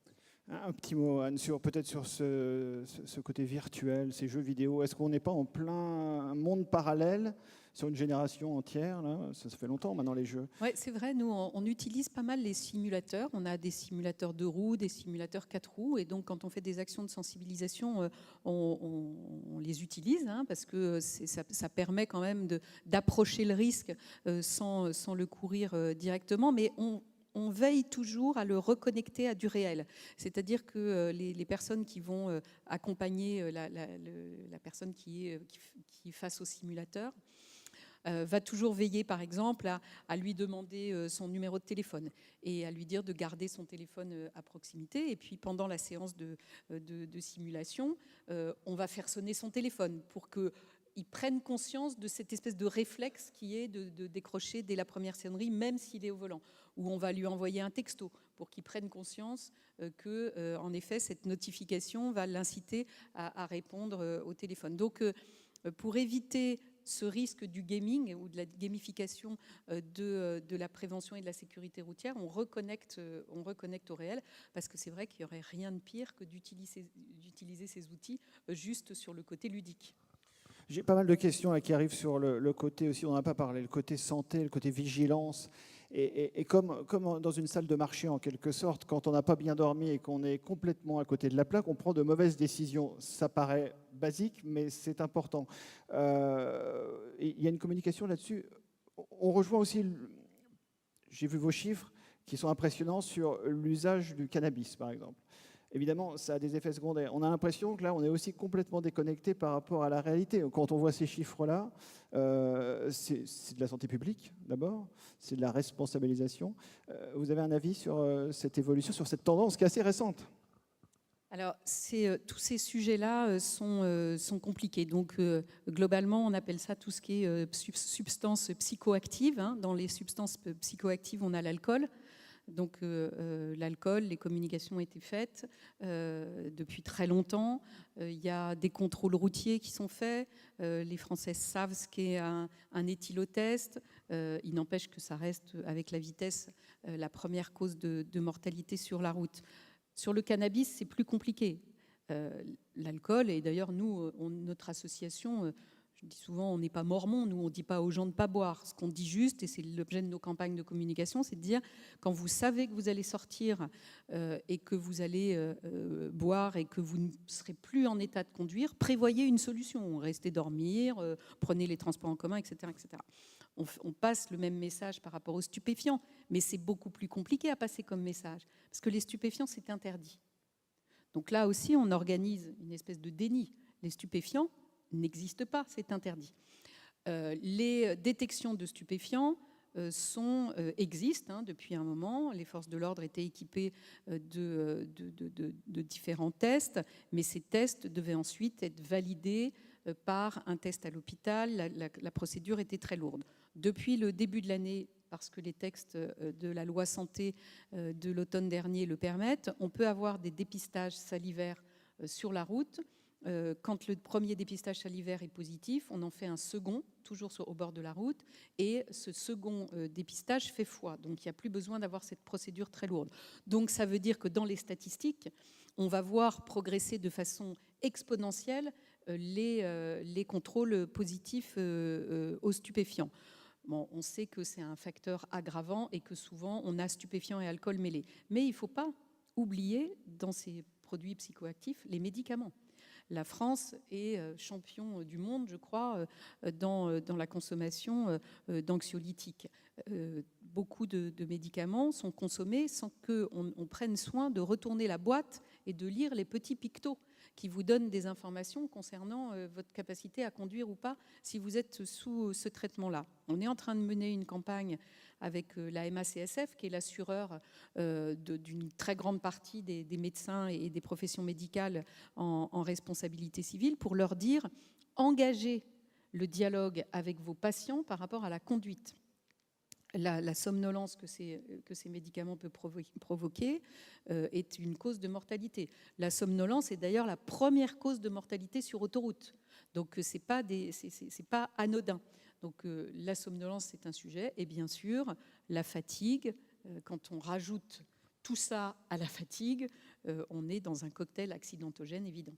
Un petit mot, Anne, peut-être sur ce côté virtuel, ces jeux vidéo. Est-ce qu'on n'est pas en plein monde parallèle sur une génération entière là? Ça fait longtemps maintenant, les jeux. Oui, c'est vrai, nous, on utilise pas mal les simulateurs. On a des simulateurs 2 roues, des simulateurs 4 roues. Et donc, quand on fait des actions de sensibilisation, on les utilise, hein, parce que ça permet quand même d'approcher le risque sans le courir directement. Mais on veille toujours à le reconnecter à du réel. C'est-à-dire que les personnes qui vont accompagner la personne qui est face au simulateur va toujours veiller, par exemple, à lui demander son numéro de téléphone et à lui dire de garder son téléphone à proximité. Et puis, pendant la séance de simulation, on va faire sonner son téléphone pour qu'il prenne conscience de cette espèce de réflexe qui est de décrocher dès la première sonnerie, même s'il est au volant. Ou on va lui envoyer un texto pour qu'il prenne conscience que, en effet, cette notification va l'inciter à répondre au téléphone. Donc, pour éviter ce risque du gaming ou de la gamification de la prévention et de la sécurité routière, on reconnecte au réel, parce que c'est vrai qu'il n'y aurait rien de pire que d'utiliser ces outils juste sur le côté ludique. J'ai pas mal de questions là, qui arrivent sur le côté aussi, on n'a pas parlé, le côté santé, le côté vigilance. Et comme dans une salle de marché, en quelque sorte, quand on n'a pas bien dormi et qu'on est complètement à côté de la plaque, on prend de mauvaises décisions. Ça paraît basique, mais c'est important. Il y a une communication là-dessus. On rejoint aussi, j'ai vu vos chiffres qui sont impressionnants sur l'usage du cannabis, par exemple. Évidemment, ça a des effets secondaires. On a l'impression que là, on est aussi complètement déconnecté par rapport à la réalité. Quand on voit ces chiffres-là, c'est de la santé publique, d'abord, c'est de la responsabilisation. Vous avez un avis sur cette évolution, sur cette tendance qui est assez récente? Alors, tous ces sujets-là sont compliqués. Donc, globalement, on appelle ça tout ce qui est substances psychoactives, hein. Dans les substances psychoactives, on a l'alcool. Donc l'alcool, les communications ont été faites depuis très longtemps. Il y a des contrôles routiers qui sont faits. Les Français savent ce qu'est un éthylotest. Il n'empêche que ça reste, avec la vitesse, la première cause de mortalité sur la route. Sur le cannabis, c'est plus compliqué. L'alcool, et d'ailleurs, nous, notre association... Je dis souvent, on n'est pas mormon, nous on ne dit pas aux gens de ne pas boire. Ce qu'on dit juste, et c'est l'objet de nos campagnes de communication, c'est de dire, quand vous savez que vous allez sortir et que vous allez boire et que vous ne serez plus en état de conduire, prévoyez une solution. Restez dormir, prenez les transports en commun, etc. etc. On passe le même message par rapport aux stupéfiants, mais c'est beaucoup plus compliqué à passer comme message, parce que les stupéfiants, c'est interdit. Donc là aussi, on organise une espèce de déni. Les stupéfiants n'existe pas, c'est interdit. Les détections de stupéfiants existent depuis un moment. Les forces de l'ordre étaient équipées de différents tests, mais ces tests devaient ensuite être validés par un test à l'hôpital. La procédure était très lourde. Depuis le début de l'année, parce que les textes de la loi santé de l'automne dernier le permettent, on peut avoir des dépistages salivaires sur la route. Quand le premier dépistage salivaire est positif, on en fait un second, toujours au bord de la route, et ce second dépistage fait foi. Donc il n'y a plus besoin d'avoir cette procédure très lourde. Donc ça veut dire que dans les statistiques, on va voir progresser de façon exponentielle les contrôles positifs aux stupéfiants. Bon, on sait que c'est un facteur aggravant et que souvent on a stupéfiants et alcool mêlés. Mais il ne faut pas oublier dans ces produits psychoactifs les médicaments. La France est champion du monde, je crois, dans la consommation d'anxiolytiques. Beaucoup de médicaments sont consommés sans qu'on prenne soin de retourner la boîte et de lire les petits pictos qui vous donnent des informations concernant votre capacité à conduire ou pas si vous êtes sous ce traitement-là. On est en train de mener une campagne avec la MACSF, qui est l'assureur d'une très grande partie des médecins et des professions médicales en responsabilité civile, pour leur dire engagez le dialogue avec vos patients par rapport à la conduite. La somnolence que ces médicaments peuvent provoquer est une cause de mortalité. La somnolence est d'ailleurs la première cause de mortalité sur autoroute. Donc, ce n'est pas anodin. Donc, la somnolence, c'est un sujet. Et bien sûr, la fatigue, quand on rajoute tout ça à la fatigue, on est dans un cocktail accidentogène évident.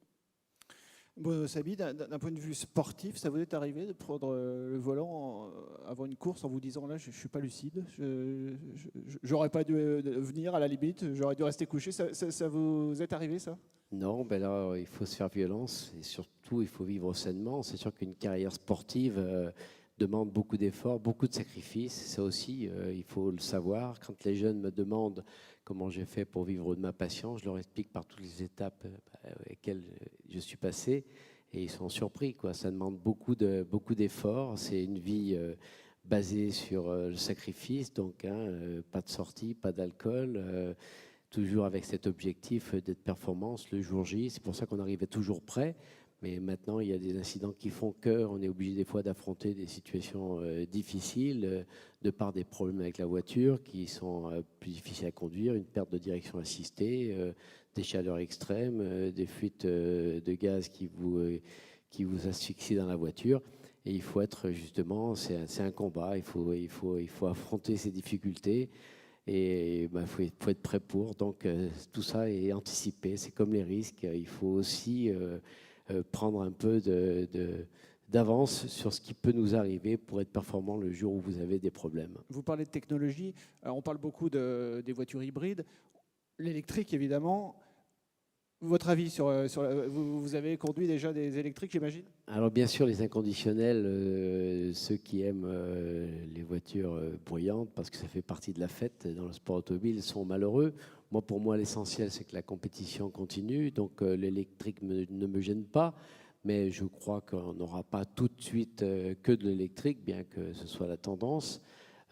Bon, Sabi, d'un point de vue sportif, ça vous est arrivé de prendre le volant avant une course en vous disant là, je ne suis pas lucide, j'aurais pas dû venir à la limite, j'aurais dû rester couché. Ça vous est arrivé, ça? Non, ben là, il faut se faire violence et surtout, il faut vivre sainement. C'est sûr qu'une carrière sportive demande beaucoup d'efforts, beaucoup de sacrifices. Ça aussi, il faut le savoir. Quand les jeunes me demandent comment j'ai fait pour vivre de ma passion, je leur explique par toutes les étapes lesquelles je suis passé et ils sont surpris, quoi. Ça demande beaucoup d'efforts. C'est une vie basée sur le sacrifice, donc pas de sortie, pas d'alcool, toujours avec cet objectif d'être performance le jour J. C'est pour ça qu'on arrivait toujours prêt. Mais maintenant, il y a des incidents qui font qu'on est obligé des fois d'affronter des situations difficiles de par des problèmes avec la voiture qui sont plus difficiles à conduire, une perte de direction assistée, des chaleurs extrêmes, des fuites de gaz qui vous asphyxient dans la voiture. Et il faut être justement, c'est un combat, il faut affronter ces difficultés. Et il faut être prêt pour. Donc tout ça est anticipé, c'est comme les risques. Il faut aussi prendre un peu d'avance sur ce qui peut nous arriver pour être performant le jour où vous avez des problèmes. Vous parlez de technologie, on parle beaucoup des voitures hybrides, l'électrique évidemment. Votre avis sur vous avez conduit déjà des électriques, j'imagine? Alors bien sûr, les inconditionnels, ceux qui aiment les voitures bruyantes, parce que ça fait partie de la fête dans le sport automobile, sont malheureux. Pour moi, l'essentiel, c'est que la compétition continue, donc l'électrique ne me gêne pas, mais je crois qu'on n'aura pas tout de suite que de l'électrique, bien que ce soit la tendance.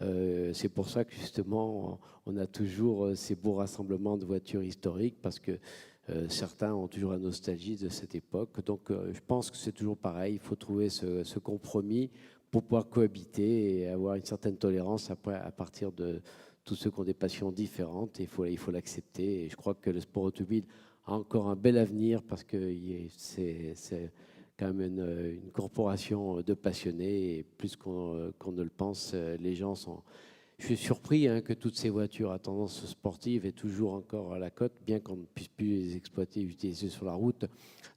C'est pour ça que justement, on a toujours ces beaux rassemblements de voitures historiques, parce que certains ont toujours la nostalgie de cette époque. Donc je pense que c'est toujours pareil, il faut trouver ce compromis pour pouvoir cohabiter et avoir une certaine tolérance après, à partir de tous ceux qui ont des passions différentes. Et il faut l'accepter. Et je crois que le sport automobile a encore un bel avenir, parce que c'est quand même une corporation de passionnés. Et plus qu'on ne le pense, les gens sont... Je suis surpris que toutes ces voitures à tendance sportive aient toujours encore à la cote, bien qu'on ne puisse plus les exploiter et utiliser sur la route.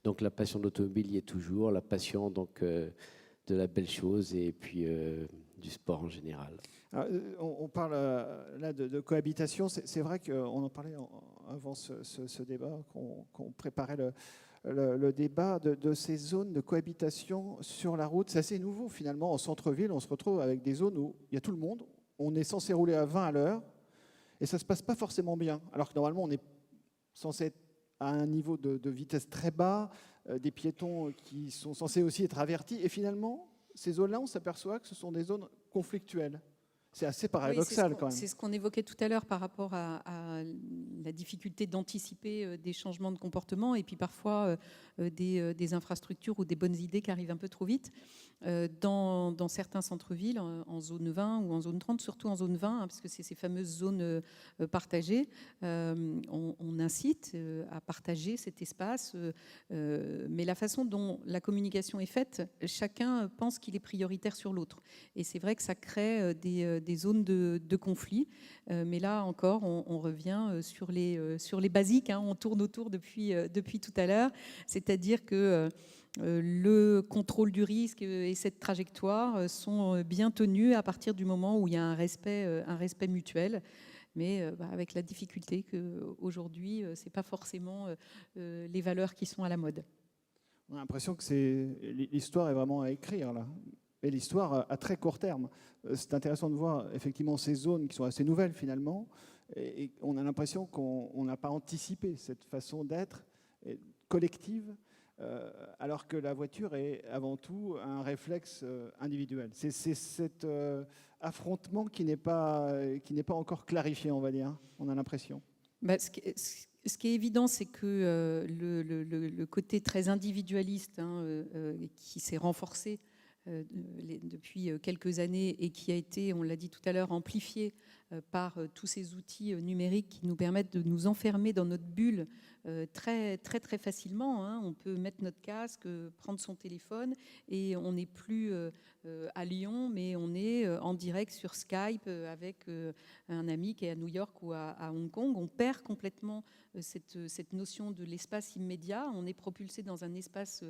Donc la passion de l'automobile y est toujours, la passion donc, de la belle chose et puis du sport en général. Alors, on parle là de cohabitation. C'est vrai qu'on en parlait avant ce débat, qu'on préparait le débat de ces zones de cohabitation sur la route. C'est assez nouveau finalement. En centre-ville, on se retrouve avec des zones où il y a tout le monde. On est censé rouler à 20 à l'heure et ça ne se passe pas forcément bien. Alors que normalement, on est censé être à un niveau de vitesse très bas, des piétons qui sont censés aussi être avertis. Et finalement, ces zones-là, on s'aperçoit que ce sont des zones conflictuelles. C'est assez paradoxal quand même. C'est ce qu'on évoquait tout à l'heure par rapport à la difficulté d'anticiper des changements de comportement et puis parfois des infrastructures ou des bonnes idées qui arrivent un peu trop vite. Dans certains centres-villes, en zone 20 ou en zone 30, surtout en zone 20, parce que c'est ces fameuses zones partagées, on incite à partager cet espace, mais la façon dont la communication est faite, chacun pense qu'il est prioritaire sur l'autre. Et c'est vrai que ça crée des zones de conflit, mais là encore, on revient sur les basiques, on tourne autour depuis tout à l'heure, c'est-à-dire que le contrôle du risque et cette trajectoire sont bien tenus à partir du moment où il y a un respect mutuel, mais avec la difficulté qu'aujourd'hui, ce n'est pas forcément les valeurs qui sont à la mode. On a l'impression que l'histoire est vraiment à écrire là. Et l'histoire à très court terme. C'est intéressant de voir effectivement ces zones qui sont assez nouvelles finalement, et on a l'impression qu'on n'a pas anticipé cette façon d'être collective, alors que la voiture est avant tout un réflexe individuel. C'est cet affrontement qui n'est pas encore clarifié, on va dire. On a l'impression. Ce qui est évident, c'est que le côté très individualiste qui s'est renforcé depuis quelques années et qui a été, on l'a dit tout à l'heure, amplifié par tous ces outils numériques qui nous permettent de nous enfermer dans notre bulle très facilement. Hein. On peut mettre notre casque, prendre son téléphone et on n'est plus à Lyon, mais on est en direct sur Skype avec un ami qui est à New York ou à Hong Kong. On perd complètement cette notion de l'espace immédiat. On est propulsé dans un espace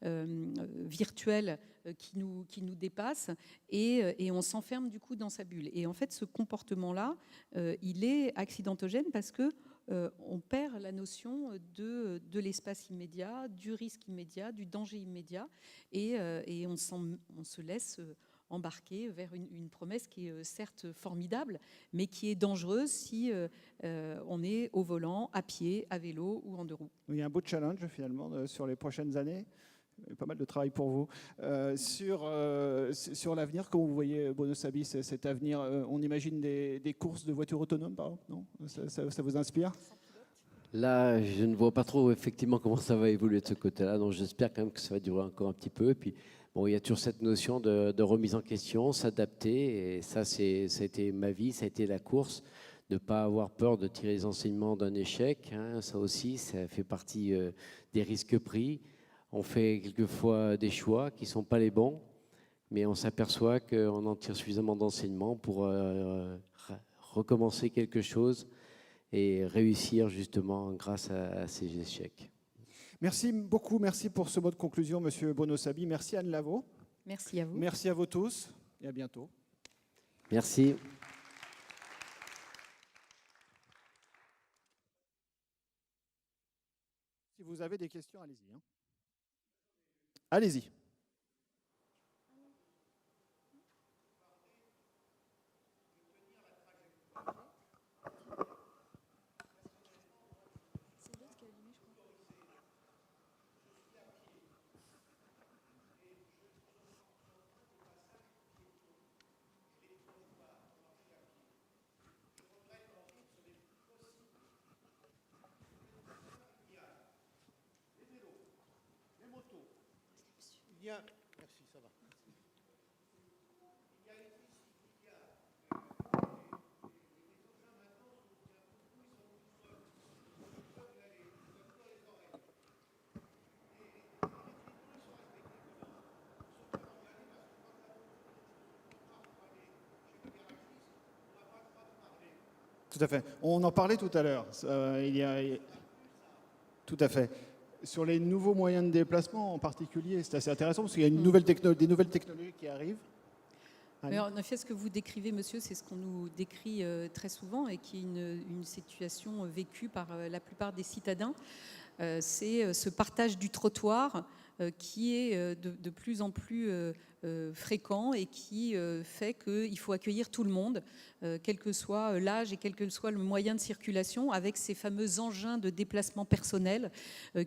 virtuel qui nous dépasse et on s'enferme du coup dans sa bulle. Et en fait, ce comportement-là, il est accidentogène parce que on perd la notion de l'espace immédiat, du risque immédiat, du danger immédiat, et on se laisse embarquer vers une promesse qui est certes formidable, mais qui est dangereuse si on est au volant, à pied, à vélo ou en deux roues. Il y a un beau challenge finalement sur les prochaines années. Pas mal de travail pour vous. Sur l'avenir, comment vous voyez, Bruno Saby, cet avenir, on imagine des courses de voitures autonomes, par exemple, non ? Ça vous inspire ? Là, je ne vois pas trop effectivement comment ça va évoluer de ce côté-là, donc j'espère quand même que ça va durer encore un petit peu. Et puis, bon, il y a toujours cette notion de remise en question, s'adapter, et ça, ça a été ma vie, ça a été la course, ne pas avoir peur de tirer les enseignements d'un échec, hein, ça aussi, ça fait partie des risques pris. On fait quelquefois des choix qui ne sont pas les bons, mais on s'aperçoit qu'on en tire suffisamment d'enseignements pour recommencer quelque chose et réussir justement grâce à ces échecs. Merci beaucoup, merci pour ce mot de conclusion, Monsieur Bruno Saby. Merci Anne Lavaux. Merci à vous. Merci à vous tous et à bientôt. Merci. Si vous avez des questions, allez-y. Hein. Allez-y. Merci, ça va. Tout à fait. On en parlait tout à l'heure. Tout à fait. Sur les nouveaux moyens de déplacement en particulier, c'est assez intéressant parce qu'il y a des nouvelles technologies qui arrivent. Mais en effet, ce que vous décrivez, monsieur, c'est ce qu'on nous décrit très souvent et qui est une situation vécue par la plupart des citadins. C'est ce partage du trottoir qui est de plus en plus fréquent et qui fait qu'il faut accueillir tout le monde, quel que soit l'âge et quel que soit le moyen de circulation, avec ces fameux engins de déplacement personnel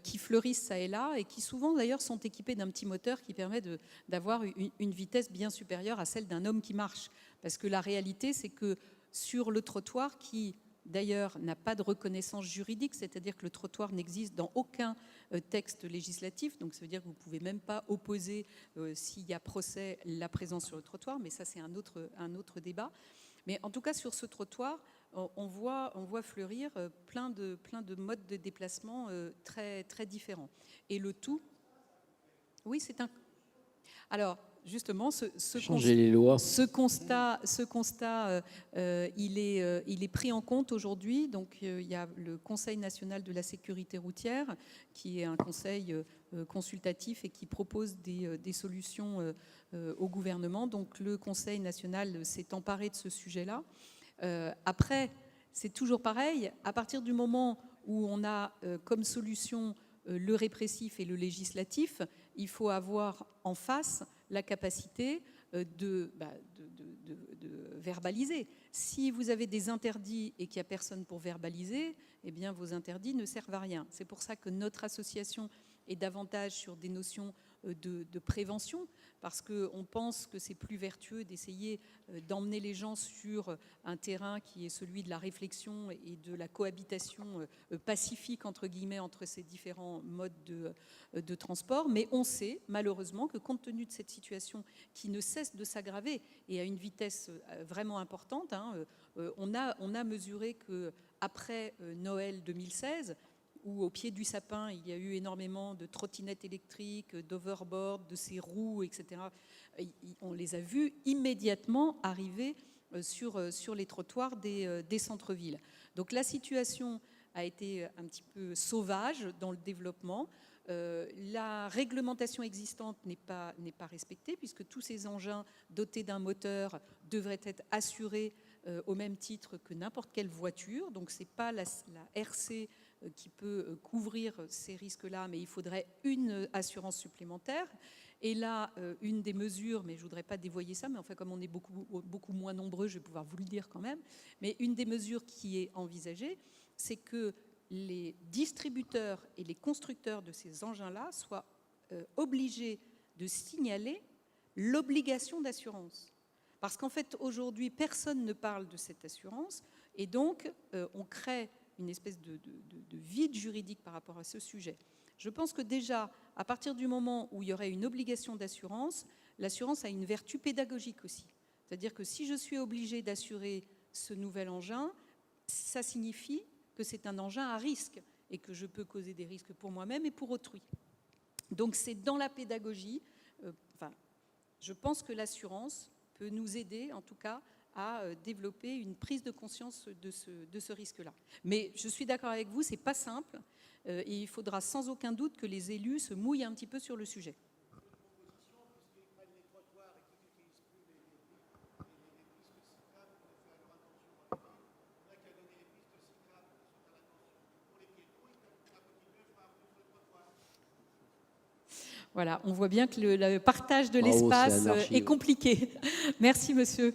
qui fleurissent ça et là et qui souvent d'ailleurs sont équipés d'un petit moteur qui permet d'avoir une vitesse bien supérieure à celle d'un homme qui marche. Parce que la réalité, c'est que sur le trottoir qui d'ailleurs n'a pas de reconnaissance juridique, c'est-à-dire que le trottoir n'existe dans aucun texte législatif, donc ça veut dire que vous ne pouvez même pas opposer, s'il y a procès, la présence sur le trottoir, mais ça c'est un autre débat. Mais en tout cas, sur ce trottoir, on voit fleurir plein de modes de déplacement très, très différents. Et le tout, oui, c'est un... Alors, justement, ce constat il est pris en compte aujourd'hui. Donc, il y a le Conseil national de la sécurité routière, qui est un conseil consultatif et qui propose des solutions au gouvernement. Donc, le Conseil national s'est emparé de ce sujet-là. Après, c'est toujours pareil. À partir du moment où on a comme solution le répressif et le législatif, il faut avoir en face la capacité de verbaliser. Si vous avez des interdits et qu'il n'y a personne pour verbaliser, eh bien vos interdits ne servent à rien. C'est pour ça que notre association est davantage sur des notions de prévention, parce qu'on pense que c'est plus vertueux d'essayer d'emmener les gens sur un terrain qui est celui de la réflexion et de la cohabitation pacifique, entre guillemets, entre ces différents modes de transport. Mais on sait, malheureusement, que compte tenu de cette situation qui ne cesse de s'aggraver et à une vitesse vraiment importante, on a mesuré qu'après Noël 2016, où au pied du sapin, il y a eu énormément de trottinettes électriques, d'overboard, de ces roues, etc. On les a vus immédiatement arriver sur les trottoirs des centres-villes. Donc la situation a été un petit peu sauvage dans le développement. La réglementation existante n'est pas respectée, puisque tous ces engins dotés d'un moteur devraient être assurés au même titre que n'importe quelle voiture. Donc ce n'est pas la RC qui peut couvrir ces risques-là, mais il faudrait une assurance supplémentaire. Et là, une des mesures, mais je ne voudrais pas dévoyer ça, mais enfin comme on est beaucoup moins nombreux, je vais pouvoir vous le dire quand même, mais une des mesures qui est envisagée, c'est que les distributeurs et les constructeurs de ces engins-là soient obligés de signaler l'obligation d'assurance. Parce qu'en fait, aujourd'hui, personne ne parle de cette assurance, et donc on crée une espèce de vide juridique par rapport à ce sujet. Je pense que déjà, à partir du moment où il y aurait une obligation d'assurance, l'assurance a une vertu pédagogique aussi. C'est-à-dire que si je suis obligée d'assurer ce nouvel engin, ça signifie que c'est un engin à risque et que je peux causer des risques pour moi-même et pour autrui. Donc c'est dans la pédagogie, je pense que l'assurance peut nous aider, en tout cas, à développer une prise de conscience de ce risque-là. Mais je suis d'accord avec vous, ce n'est pas simple, et il faudra sans aucun doute que les élus se mouillent un petit peu sur le sujet. Voilà, on voit bien que le partage de l'espace est compliqué. Merci, monsieur.